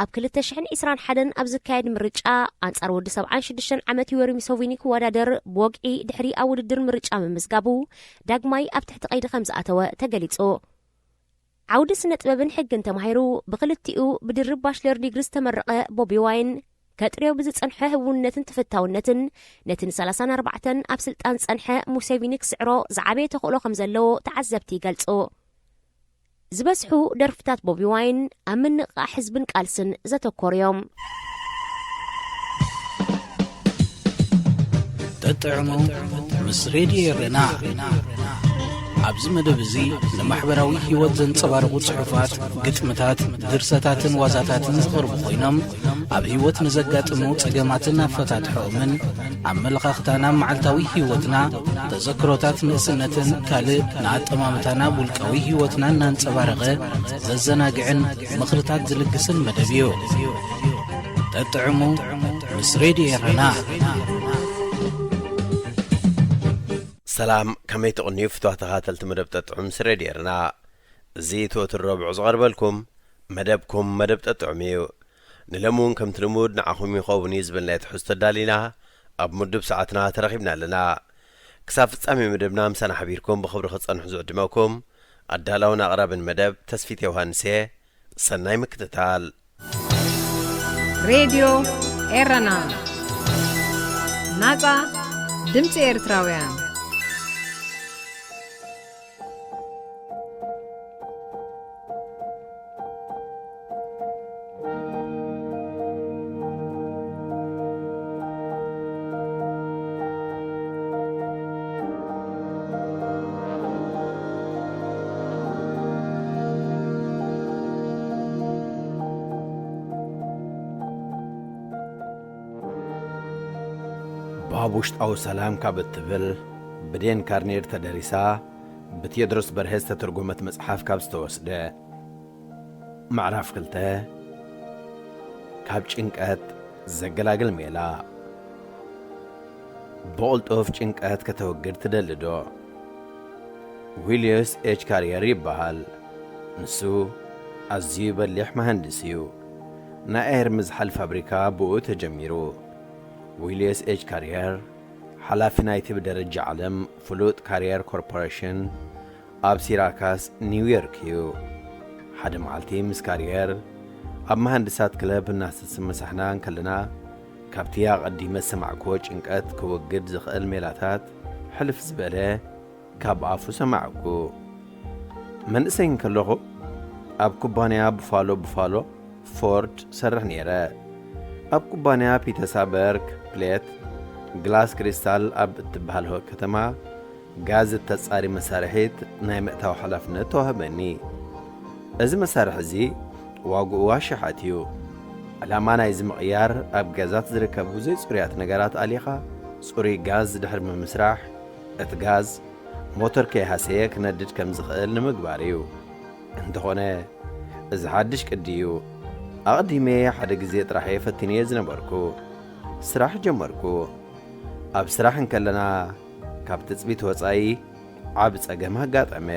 ኣብ 2021 ኣብ ዝካየድ ምርጫ ኣንጻር ወዲ 76 ዓመት ዩዌሪ ሙሴቪኒ ክወዳደር ብወግዒ ድሕሪ ኣብ ውድድር ምርጫ ምምዝጋቡ ዳግማይ ኣብ ትሕቲ ቀይዲ ከም ዝኣተወ ተገሊጹ። ዓውዲ ስነ ጥበብን ሕግን ተማሂሩ ብክልቲኡ ብድርብ ባሽለር ዲግሪ ዝተመረቐ ቦቢ ዋይን ከጥሬው ብዝጸንሐ ህውነትን ተፈታውነትን ነቲ 34 ኣብ ስልጣን ጸንሐ ሙሴቪኒ ክስዕሮ ዝዓበየ ተኽእሎ ከም ዘለዎ ተዓዘብቲ ይገልጹ። ዝበዝሑ ደርፍታት ቦቢ ዋይን ኣብ ምንቕቃሕ ህዝብን ቃልስን ዘተኮሩ እዮም። ተጥዕሙ ምስ ሬድዮ ኤረና ኣብዚ መደብ እዚ ንማሕበራዊ ህይወት ዘንጸባርቑ ጽሑፋት፣ ግጥምታት፣ ድርሰታትን ዋዛታትን ዝቐርቡ ኮይኖም ኣብ ህይወት ንዘጋጥሙ ጸገማትና ፈታትሖምን ኣመለኻኽታና መዓልታዊ ህይወትና ተዘክሮታት ንእስነትን ካልእ ንኣጠማምታና ውልቃዊ ህይወትና እናንጸባረቐ ዘዘናግዕን ምኽርታት ዝልግስን መደብ እዩ። ተጥዕሙ ምስ ሬድዮ ኤረና። ሰላም ከመይ ትቕንዩ ፍትዋት ተኸታተልቲ መደብ ተጥዑም ምስ ሬድዮ ኤረና። እዚ ትወትር ረቡዕ ዝቐርበልኩም መደብኩም መደብ ተጥዑም እዩ። ንለሙን ከምቲ ልሙድ ንዓኹም ይኸውን እዩ ዝብልና ትሕዝቶ ኣዳሊና ኣብ ምድብ ሰዓትና ተረኺብና ኣለና። ክሳብ ፍጻሜ መደብና ምሳና ሓቢርኩም ብኽብሪ ክጸንሑ ዝዕድመኩም ኣዳላውን ኣቕራብን መደብ ተስፊት ዮሃንስ እየ። ሰናይ ምክትታል። ሬድዮ ኤረና ናጻ ድምፂ ኤርትራውያን። ውሽጣዊ ሰላም ካብ እትብል ብዴን ካርኔር ተደሪሳ ብቴዎድሮስ በርሄ ዝተተርጎመት መጽሓፍ ካብ ዝተወስደ ምዕራፍ 2 ካብ ጭንቀት ዘገላግል ሜላ። ብቕልጡፍ ጭንቀት ከተወግድ ትደሊ ዶ? ዊልያስ ኤች ካርየር ይበሃል። ንሱ ኣዝዩ በሊሕ መሃንድስ እዩ። ናይ ኤር ምዝሓል ፋብሪካ ብኡ ተጀሚሩ። ዊልያስ ኤች ካርየር ሓላፊ ናይቲ ብደረጃ ዓለም ፍሉጥ ካርየር ኮርፖሬሽን ኣብ ሲራካስ ኒውዮርክ እዩ። ሓደ መዓልቲ ምስ ካርየር ኣብ መሃንድሳት ክለብ እናተስመሳሕና እንከለና ካብቲ ኣቐዲመ ሰማዕክዎ ጭንቀት ክወግድ ዝኽእል ሜላታት ሕልፍ ዝበለ ካብ ኣፉ ሰማዕኩ። መንእሰይ እንከለኹ ኣብ ኩባንያ ቡፋሎ ፎርድ ሰርሕ ነይረ። ኣብ ኩባንያ ፒተርሳበርግ ፕሌት ግላስ ክሪስታል ኣብ እትበሃል ከተማ ጋዝ ተጻሪ መሳርሒት ናይ ምእታዊ ሓላፍነት ተዋህበኒ። እዚ መሳርሒ እዚ ዋግኡ ዋሽሓት እዩ። ዕላማ ናይዚ ምቕያር ኣብ ጋዛት ዝርከቡ ዘይጽሩያት ነገራት ኣሊኻ ጽሩይ ጋዝ ድሕሪ ምምስራሕ እቲ ጋዝ ሞተር ከይሃሰየ ክነድድ ከም ዝኽእል ንምግባር እዩ። እንተኾነ እዚ ሓድሽ ቅዲ እዩ። ኣቐዲሜ ሓደ ግዜ ጥራሕ ፈቲንየ ዝነበርኩ ስራሕ ጀመርኩ። ኣብ ስራሕ እንከለና ካብ ትጽቢት ወጻኢ ዓብ ጸገም ኣጋጠመ።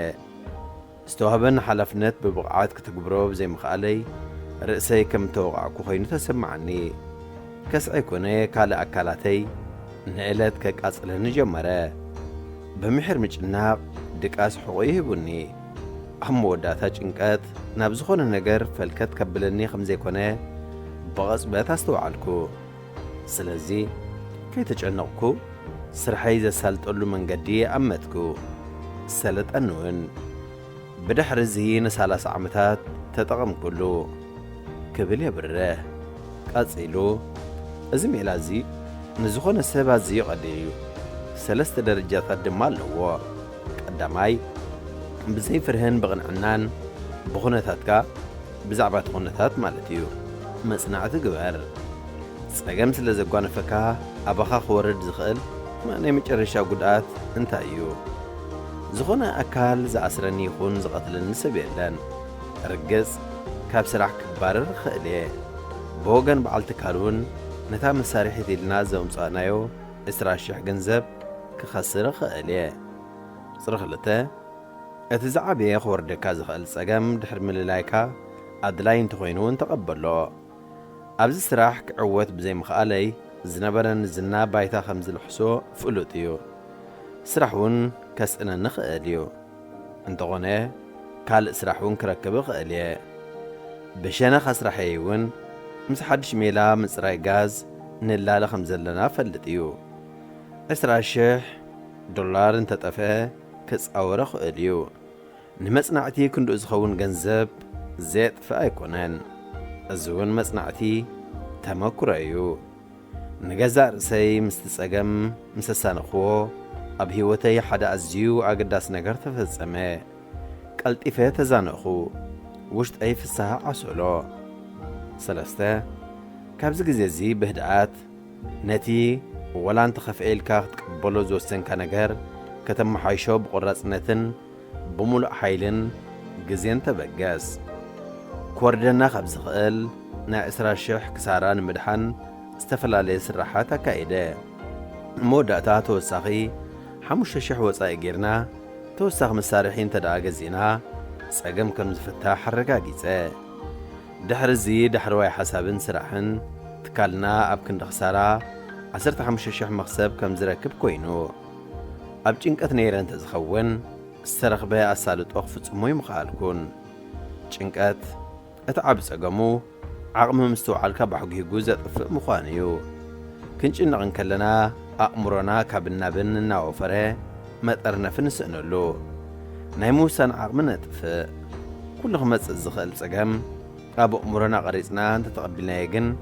ዝተዋህበን ሓላፍነት ብብቕዓት ክትግብሮ ብዘይምኽኣለይ ርእሰይ ከም ተወቓዕኩ ኾይኑ ተሰማዓኒ። ከስዐይ ኮነ ካልእ ኣካላተይ ንዕለት ከቃጽለኒ ጀመረ። ብምሕር ምጭናቕ ድቃስ ሕቑ ይህቡኒ። ኣብ መወዳእታ ጭንቀት ናብ ዝኾነ ነገር ፈልከት ከብለኒ ከም ዘይኮነ ብቕጽበት ኣስተውዓልኩ። ስለዚ ከይተጨነቕኩ ስርሐይ ዘሳልጠሉ መንገዲ ኣመትኩ። ሰለጠንውን ብድሕሪ እዚ ን30 ዓመታት ተጠቐምኩሉ ክብል የብርህ ቀጺሉ። እዚ ሜላ እዚ ንዝኾነ ሰብ ኣዝዩ ቀዲል እዩ። 3 ደረጃታት ድማ ኣለዎ። ቀዳማይ ብዘይፍርህን ብቕንዕናን ብኹነታትካ ብዛዕባ እቲ ኹነታት ማለት እዩ መጽናዕቲ ግበር። ጸገም ስለ ዘጓነፈካ ኣባኻ ክወርድ ዝኽእል ናይ መጨረሻ ጉድኣት እንታይ እዩ? ዝኾነ ኣካል ዝኣስረኒ ይኹን ዝቐትለኒ ሰብ የለን። ርግጽ ካብ ስራሕ ክባረር ክኽእል እየ። ብወገን በዓል ትካል እውን ነታ መሳርሒት ኢልና ዘምጻእናዮ 20,000 ገንዘብ ክኸስር ክኽእል እየ። ቁጽሪ 2 እቲ ዝዓበየ ክወርደካ ዝኽእል ጸገም ድሕሪ ምልላይካ ኣድላይ እንተኾይኑ እውን ተቐበሎ። ኣብዚ ስራሕ ክዕወት ብዘይምኽኣለይ ዝነበረን ዝና ባይታ ከም ዝልሕሶ ፍሉጥ እዩ። ስራሕ እውን ከስእነኒ ክእል እዩ። እንተኾነ ካልእ ስራሕ እውን ክረክብ ክእል እየ። ብሸነኻ ስራሐይ እውን ምስ ሓድሽ ሜላ ምጽራይ ጋዝ ንላለ ከም ዘለና ፈልጥ እዩ። 20,000 ዶላር እንተጠፍአ ክጻወረ ክእል እዩ። ንመጽናዕቲ ክንድኡ ዝኸውን ገንዘብ ዘየጥፍእ ኣይኮነን። እዚ እውን መጽናዕቲ ተመኩሮ እዩ። ንገዛእ ርእሰይ ምስቲ ጸገም ምስ ተሳነኽዎ ኣብ ህይወተይ ሓደ ኣዝዩ ኣገዳሲ ነገር ተፈጸመ። ቀልጢፈ ተዛነኹ፣ ውሽጠይ ፍስሓ ዓሰሎ። 3 كابز جزيزي بهدعات نتي ولان تخفئل كاخت قبلو زوستن كنجر كتم حيشو بقرص نتن بملء حيلن جزين تبجاز كوردنا خبز خال نا إسرا الشح كساران مدحن استفلالي سرحاتا كايدة مودعتا توساخي حموش الشح وصاي جيرنا توساخ مسارحين تداغزينا ساقم كم زفتا حرقا جيزة دحر زي دحر واي حسابن سرحن تكالنا أب كند خسارة 15,000 مخسب كم زركب كوينو أب جنكت نيران تزخون استرخبه أسالت وقفت موي مخالكون جنكت اتعب ساقمو عقم مستوعالك بحقه جوزة طفق مخانيو كنش إنغن كلنا أأمرنا كابنابن ناوفره متقرنا فنسأنولو نايموسان عقمنا طفق كل خمس الزخال ساقم أبو أمرنا غريزنا أنت تقبلنا يجن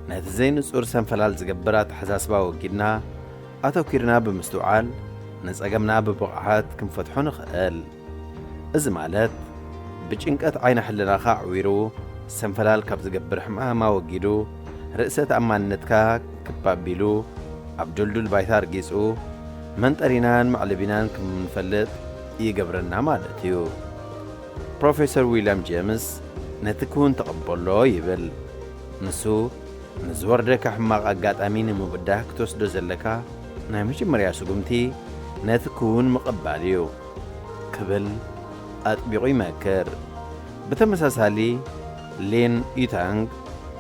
نهتزين سور سنفلال زقبرات حساسبا وكيدنا أتوكيرنا بمستوعال نساقمنا ببقعات كم فتحون خقال إزمالات بجنكت عين حلنا خاعويرو سنفلال كاب زقبر حماها ما وقيدو رئسة أمان نتكا كبابيلو عبدالدو البايثار جيسو من ترينان معلبينان كم منفلت يقبرنا مالتيو بروفيسور ويليام جيمس نتكون تقبلو يبل نسو نزوردك حماق أقات أمين مبداك توسدو زلكا نايمش مرياسو قمتي نتكون مقباليو كبل أطبيقي ماكر بتمساسالي لين إيتانغ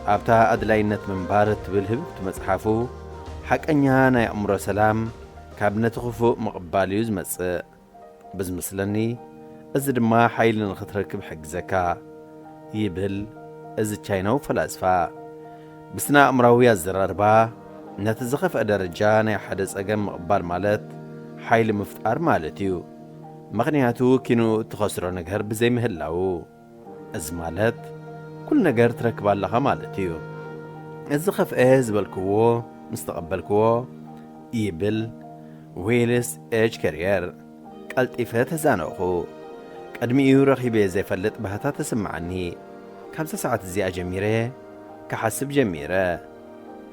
أبتا أدلاينت من بارت بالهب تمسحافو حق أنيها ناي أمرو سلام كابنة خفو مقباليو زمسء بزمسلني أزد ما حيل نخطركب حق زكا يبل أزد چاينو فلاسفا بسنا أمراوية الزراربا نتزخف أدرجان حدث أقام مقبال مالت حيل مفتقار مالتيو مغنياتو كينو تخسرو نقهر بزي مهلاو أزمالت كل نقهر تركبال لها مالتيو الزخف بالكوو مستقبلكوو يبل ويلس إيج كارير قالت إفات هزانوخو قدميو رخيبي زي فلت بهتا تسمعني 5 ساعات زي جميرة كحسب جميرة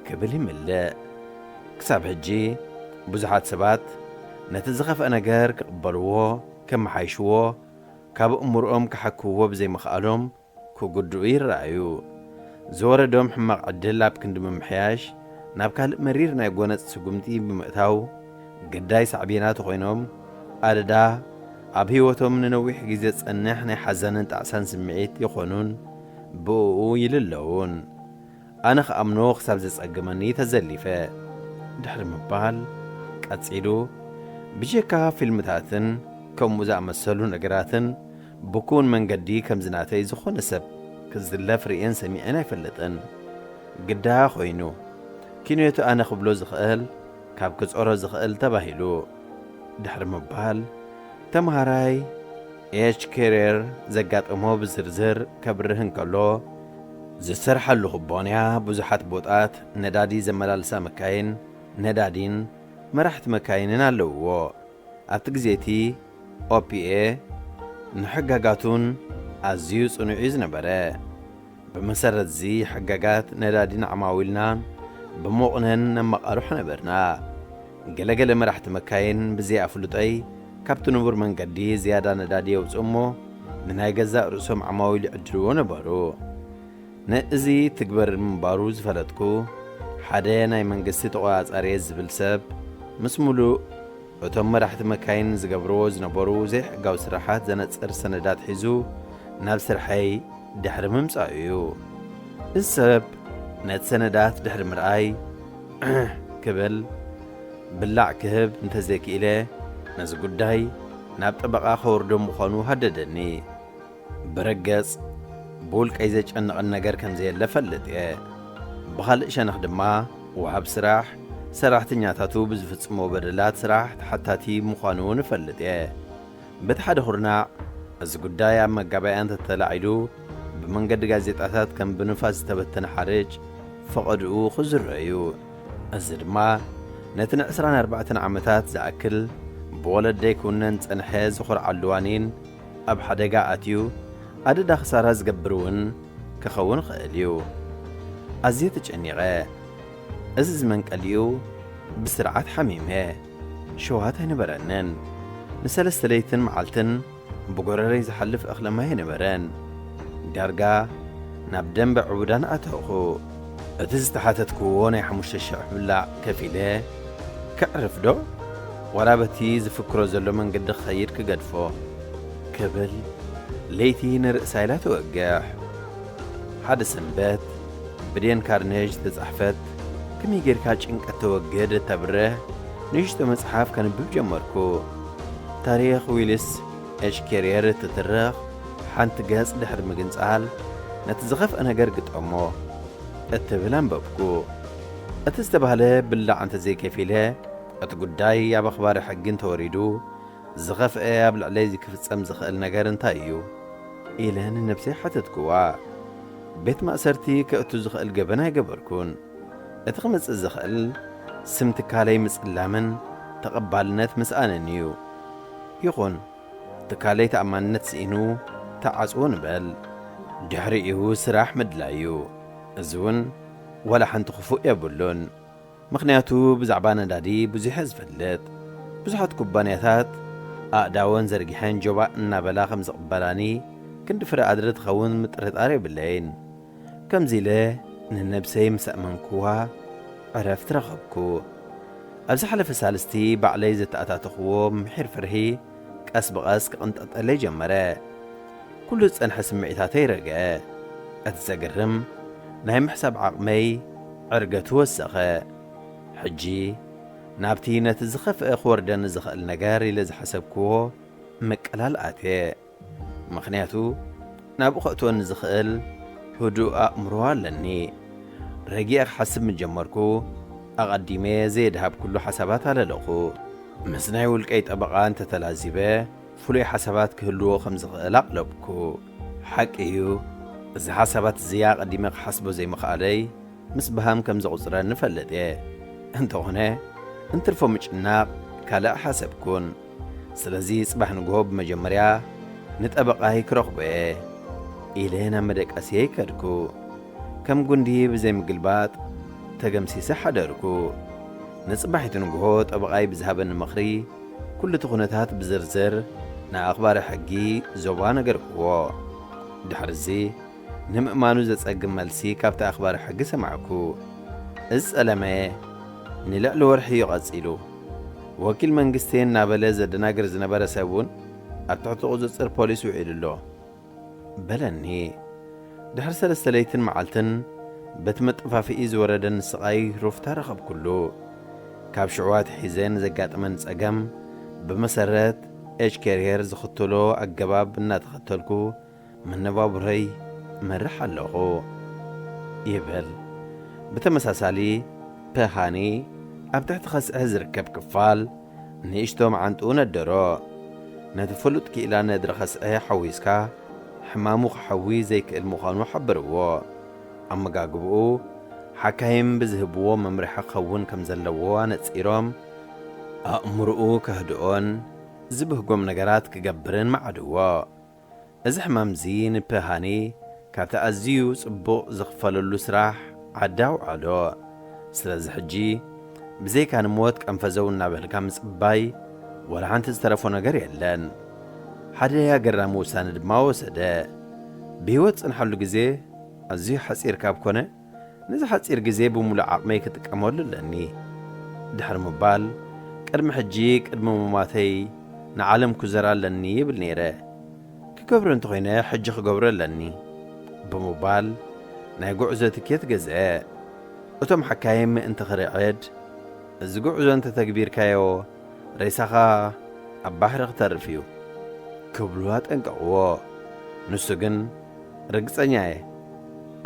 كبلي ملأ كساب هجي بزحات سبات نتزخف أناقار كقبلوه كم حيشوه كاب أمرهم كحكوه بزي مخالهم كو قدوئي رأيو زور دوم حماق عدلاب كندم محياش نابكال مرير نايقونت سقومتي بمقتاو قداي سعبينات خوينهم أردا أبهيوتهم ننوي حقيزة أنحنا حزانن تعسان سمعيت يخونون بو يللون أنا خأمنوخ سابزس أقماني تزليفة دحر مبال كاتسيدو بجيكا فيلمتاتن كم مزاع مسلو نقراتن بكون من قدي كم زناتي زخون سب كزلا فريين سميعنا يفلتن قدا خوينو كينو يتو أنا خبلو زخقل كاب كزعورو زخقل تباهيلو دحر مبال تمهاراي إيش كيرير زقات أمو بزرزر كبرهن كالو زسرحة اللو خبانيا بزحات بوطات ندادي زملالسا مكاين ندادين مرحت مكايننا اللوو أبتقزيتي OPA نحقاقاتون أزيو صنوعيز نبرا بمسرد زي حقاقات ندادين عماويلنا بموقنهن نمقاروح نبرنا قلقل مرحت مكاين بزي أفلوطي كابتو نبور من قدي زيادة ندادي وزأمو نناي قزاء رؤسهم عماويل عجلو نبارو نأزي تكبر من باروز فلتكو حدانا يمنقسي تقواز أريز بالسب مسمولو وتم مرحت مكاين زقبروز نبارو زي حقاو سراحات زنت سندات حيزو ناب سرحي دحر ممسايو السب نت سندات دحر مرأي كبل بلع كهب انتزيك إليه ناز قداي ناب طبقا خوردم مخانو هددني برقص بولك ايزاج انق النقر كم زي اللفلت بخالق شنخدما وعب سراح سراحتنياتاتو بزفتسمو بدلات سراح حتاتي مخانو نفلت بتحد خرنا از قداي اما قابعان تتلاعيدو بمنقد غازيتاتات كم بنفاز تبتن حرج فقدو خزر رأيو ازدما نتن 24 عمتات زاكل بولد ديكونن تنحيز خور علوانين أب حدقا أتيو أددا خسارة زقبرون كخون خاليو أزيت تجنيغة أزز من قليو بسرعة حميمة شوهات هنبرنن نسلس ليتن معلتن بقرري زحلف أخلما هنبرن دارقا نابدن بعودان أتوخو أتز تحاتتكو ناي حموش الشعب بلا كفيلة كعرف دو ورابتي زفكرو زلو من قد خير كقدفو كبل ليتي نرأساي لا توقح حد سنبات بدين كارنيج تزحفت كم يجير كاتشنك التوقيد تبره نيشتو مصحف كان بجمركو تاريخ ويليس ايش كارير تترخ حانت قاس دحر مقنصال نتزغف أنا قرقت أمو اتبلان بابكو اتستبهله بالله عن تزي كفيله اتقداي يا بخبار حقين توريدو زغف قبل علي كفصم زخل ነገር እንታዩ ኢለን ነብሴ ሓተትኩዋ ቤት ማእሰርቲ ከእቱ ዝኽእል ገበና ይገበርኩን እቲ ክምጽእ ዝኽእል ስምቲ ካለይ ምጽላምን ተቐባልነት ምስኣነን እዩ ይኹን ትካለይ ተኣማንነት ስኢኑ ተዓጽዎ ንበል ድሕሪኡ ስራሕ ምድላዩ እዝውን ወላ ሓንቲ ክፉእ የብሉን ምኽንያቱ ብዛዕባ ነዳዲ ብዙሕ ዝፈልጥ ብዙሓት ኩባንያታት أداون زرقحان جوبا إنا بلاخم زقبلاني كنت فرق عدرت خون مترطاري باللين كم زيله ننبسي مسأمنكوها عرفت رغبكو أبزحلف السالستي بعلي زت أتاتخوو محير فرهي كأس بغاس كأنت أطلي جمرا كله تسأنحس معيتاتي رقا أتزاقرم نايم حساب عقمي عرقتو السخاء حجي نابتي نتزخف أخور دان زخل نجاري لز حسبكو مكلال آتي مخنياتو نابو خطو نزخل هدوء أمروها لني رجيق حسب من جمركو أقدمي زيد هاب كل حسابات على لغو مسناي والكيت أبغان تتلازبه فلي حسابات كهلو خمس غلاق لبكو حق إيو إذا حسابات زياق قديمك حسبو زي مخالي مسبهام كم زغزران نفلت إيه انتو هنا انترفو مجناق كالا حسبكون سلازي صباح نقوب مجمريا نتأبقاهي كرخبه إلينا مدك أسيي كركو كم قندي بزي مقلبات تقمسي سحة داركو نصباحي تنقوهو تأبقاهي بزهابن المخري كل تخونتات بزرزر نا أخبار حقي زوبانا قرقوه دحرزي نمأمانو زت أقم ملسي كابتا أخبار حقي سمعكو أسألمي نلعلو ورحي يغزيلو وكيل منقستين نابلا زدناقر زنبارا سابون أبتعطو زتصر بوليس وعيدلو بلاني دحر سلسليتن معالتن بتمت فافي إيز وردن سقاي رفتار رخب كلو كاب شعوات حيزين زقات من سقم بمسارات ايش كارير زخطلو أقباب ناتخطلكو من نباب ري مرح اللغو يبل بتمساسالي بهاني أبتحت خس أزر كب كفال نيشتو معنتون الدراء نتفلت كإلا ندر خس حويسكا حمامو حوي زيك المخانو حبروا أما قاقبو حكايم بزهبوا ممرحة خون كم زلوا نتسيرام أمرؤو كهدؤون زبهقوم نقرات كقبرن معدوا إذا حمام زين بهاني كابتا أزيو صبو زغفلو اللسراح عداو عدو سلاز حجي بزي كان موت كان فزونا بالكام صباي ولا حنت استرفو نجر يلان حدا يا قرامو ساند ما وسدا بيوت نحلو جزي ازي حصير كاب كونه نزي حصير جزي بمولا عقمي كتقمول لاني دحر مبال قدم حجي قدم مماتي نعلم كزرا لاني بالنيره كقبر انت خينا حجي خقبر لاني بموبال ناقعزه تكيت جزاء أتم حكايم انت خريعد الزقوع انت تكبير كايو ريساخا أباحر اختار فيو كبلوات انقعوا نسوغن رقصانياي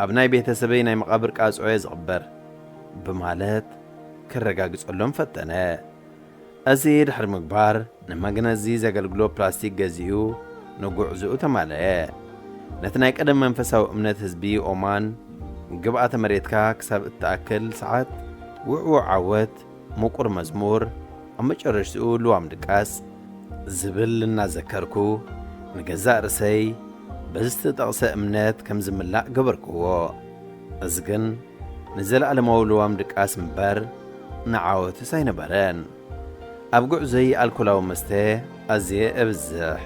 أبناي بيت سبيناي مقابر كاس عويز غبر بمالات كالرقاقص اللهم فتنا أزيد حرم كبار نماغنا زيزا قلقلو بلاستيك غازيو نقوع زقو تمالا نتنايك أدم منفساو أمنات هزبي أومان قبعة مريتكا كساب التأكل ساعات وعو عوات مقر مزمور أما جرش سؤول وعم دكاس زبل لنا ذكركو نقزاء رسي بزت تغسى أمنات كم زملاء قبركو أزقن نزل على مولوام دقاس مبر نعاوت ساينبرن أبقع زي الكولاو مسته أزي أبزح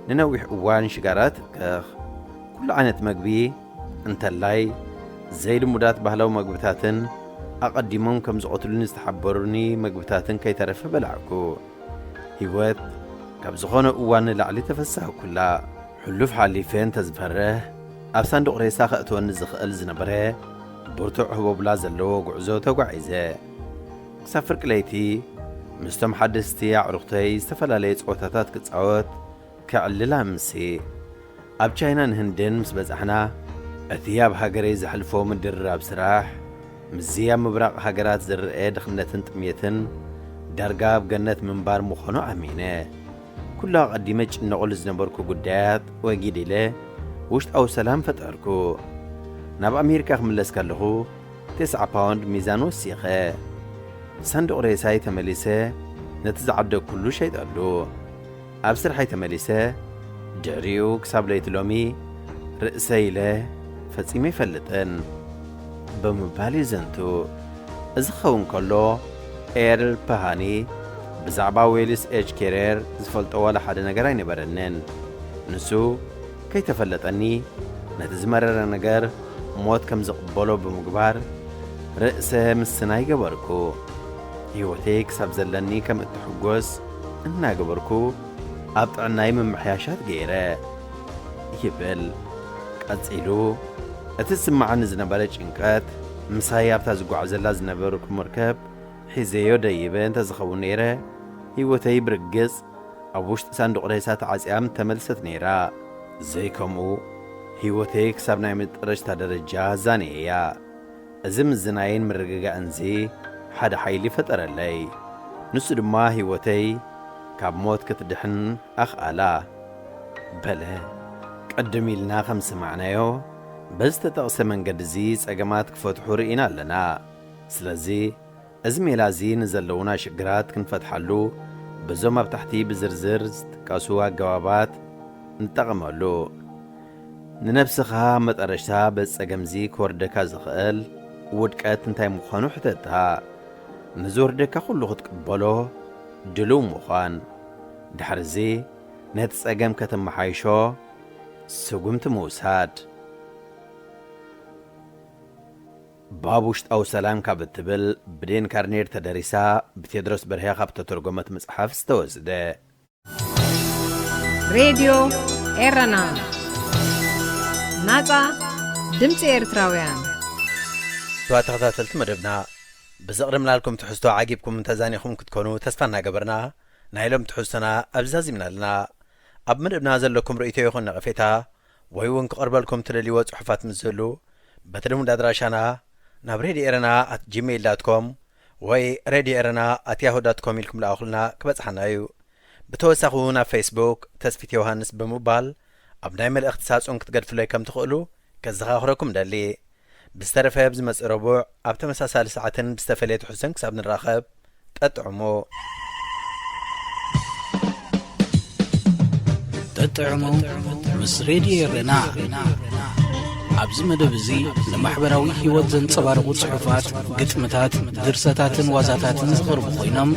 ننوح أوان شجرات كخ كل عنت مقبي انت اللاي زي المدات بهلو مقبتاتن أقدمون كم زقتلون استحبرني مقبتاتن كي ترف بلعكو هيوت كبزخون أوان لعلي تفسه كلا حلوف حالي فين تزفره أبسان دق ريسا خأتوان نزخ الزنبره برتوع هو بلا زلو قعزو توقعيزه سافر كليتي مستم حدثتي عرقتي استفلالي صوتاتات كتصوت كعللا مسي أب تشاينا نهندن مس بزحنا أثياب هاجري زحلفو من دراب سراح مزيا مبرق هاجرات زرقاء دخلنتن تميتن درقاب جنة منبار مخنو أمينة كلها قديمج نقول زنبركو قدات وجيدي له وشت أو سلام فتركو ناب أمريكا خملس كالهو 9 باوند ميزانو السيخة صندوق رئيساي تمليسة نتزعد كل شيء تقلو أبصر حي تمليسة جعريو كساب ليت لومي رئيساي له فتسيمي فلتن بمبالي زنتو ازخون كله إيرل بهاني بزعبا ويلس إيج كيرير زفلت أول حد نجرين برنن نسو كي تفلتني نتزمرر نجر موت كم زقبلو بمقبار رئيسه مسناي جبركو هيوتيك سبزلني كم التحجوز إننا جبركو أبطعناي من محياشات غيره يبل قصيلو أتسمع عن زنبرج إنكات مساياب تزقو عزلا زنبرك مركب حزيو دايبين تزخو نيره هيوتي برقز أبوشت صندوق رئيسات عزيام تملست نيرا زي كمو هيوتيك سبناي مترش تدرجا زانيا أزم الزناين مرقاقا أنزي حدا حيلي فتر اللي نسو دما هيوتي كاب موت كتدحن أخ آلا بلا قدمي لنا 5 معنايو بس تتقسى من قد زيز أقامات كفتحو رئينا لنا سلازي أزمي لازي نزلونا شقرات كنفتحلو بزوما بتحتي بزرزر تقاسوا قوابات نتغمالو ننفسخها متقرشتها بس أقامزي كوردكا زخقل ودكات انتاي مخانو حتتها نزور دكا خلو خدقبالو دلو مخان دحرزي نتس أقام كتم محايشو سقمت موساد بابوشت أو سلام كابتبل بدين كارنير تدريسا بتدرس برهيا خبت ترجمة مصحف استوزده راديو إيرنا ناتا دمت إيرتراويان تخطاتلت مدبنا بزقرم لكم تحسوا عاجبكم تزانيكم كتكونوا تسفنا قبرنا نايلم تحسنا أبزازي من لنا أب مدبنا زلكم رؤيتي يخون نغفيتها ويوان قربلكم تللي وصحفات مزلو بترمون دادراشانا نابريدي إيرنا @gmail.com وي رادي إيرنا @yahoo.com لكم لأخلنا كبتحنا أيو بتوسخونا فيسبوك تسفيت يوهانس بموبال أبنايم الاختصاص أنك تقد فلي كم تقولوا كزغاخركم دالي بسترفها بزمس ربوع أبت مساسال ساعتين بستفليت حسن كساب نراخب تطعمو مس راديو إيرنا عبز مدبزي لمحبراوي هيوت زنصبارقو صحفات قطمتات درستاتن وازاتاتن زغرب خوينم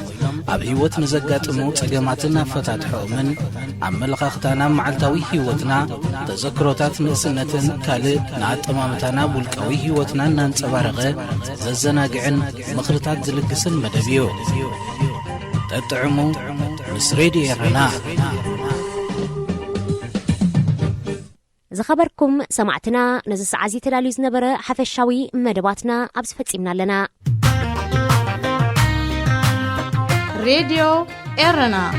اب هيوت نزقاطمو صقماتنا فتاتحو من عملخختانا معلتاوي هيوتنا تذكروتات نسنتن كالي ناطمامتانا بولقاوي هيوتنا نانصبارقه ززناقعن مخرتات زلقسن مدبيو تطعمو مس راديو إيرنا زخبركم سمعتنا نزس عزي تلالي زنبرة حفشاوي مدباتنا أبس فتسيمنا لنا راديو إيرنا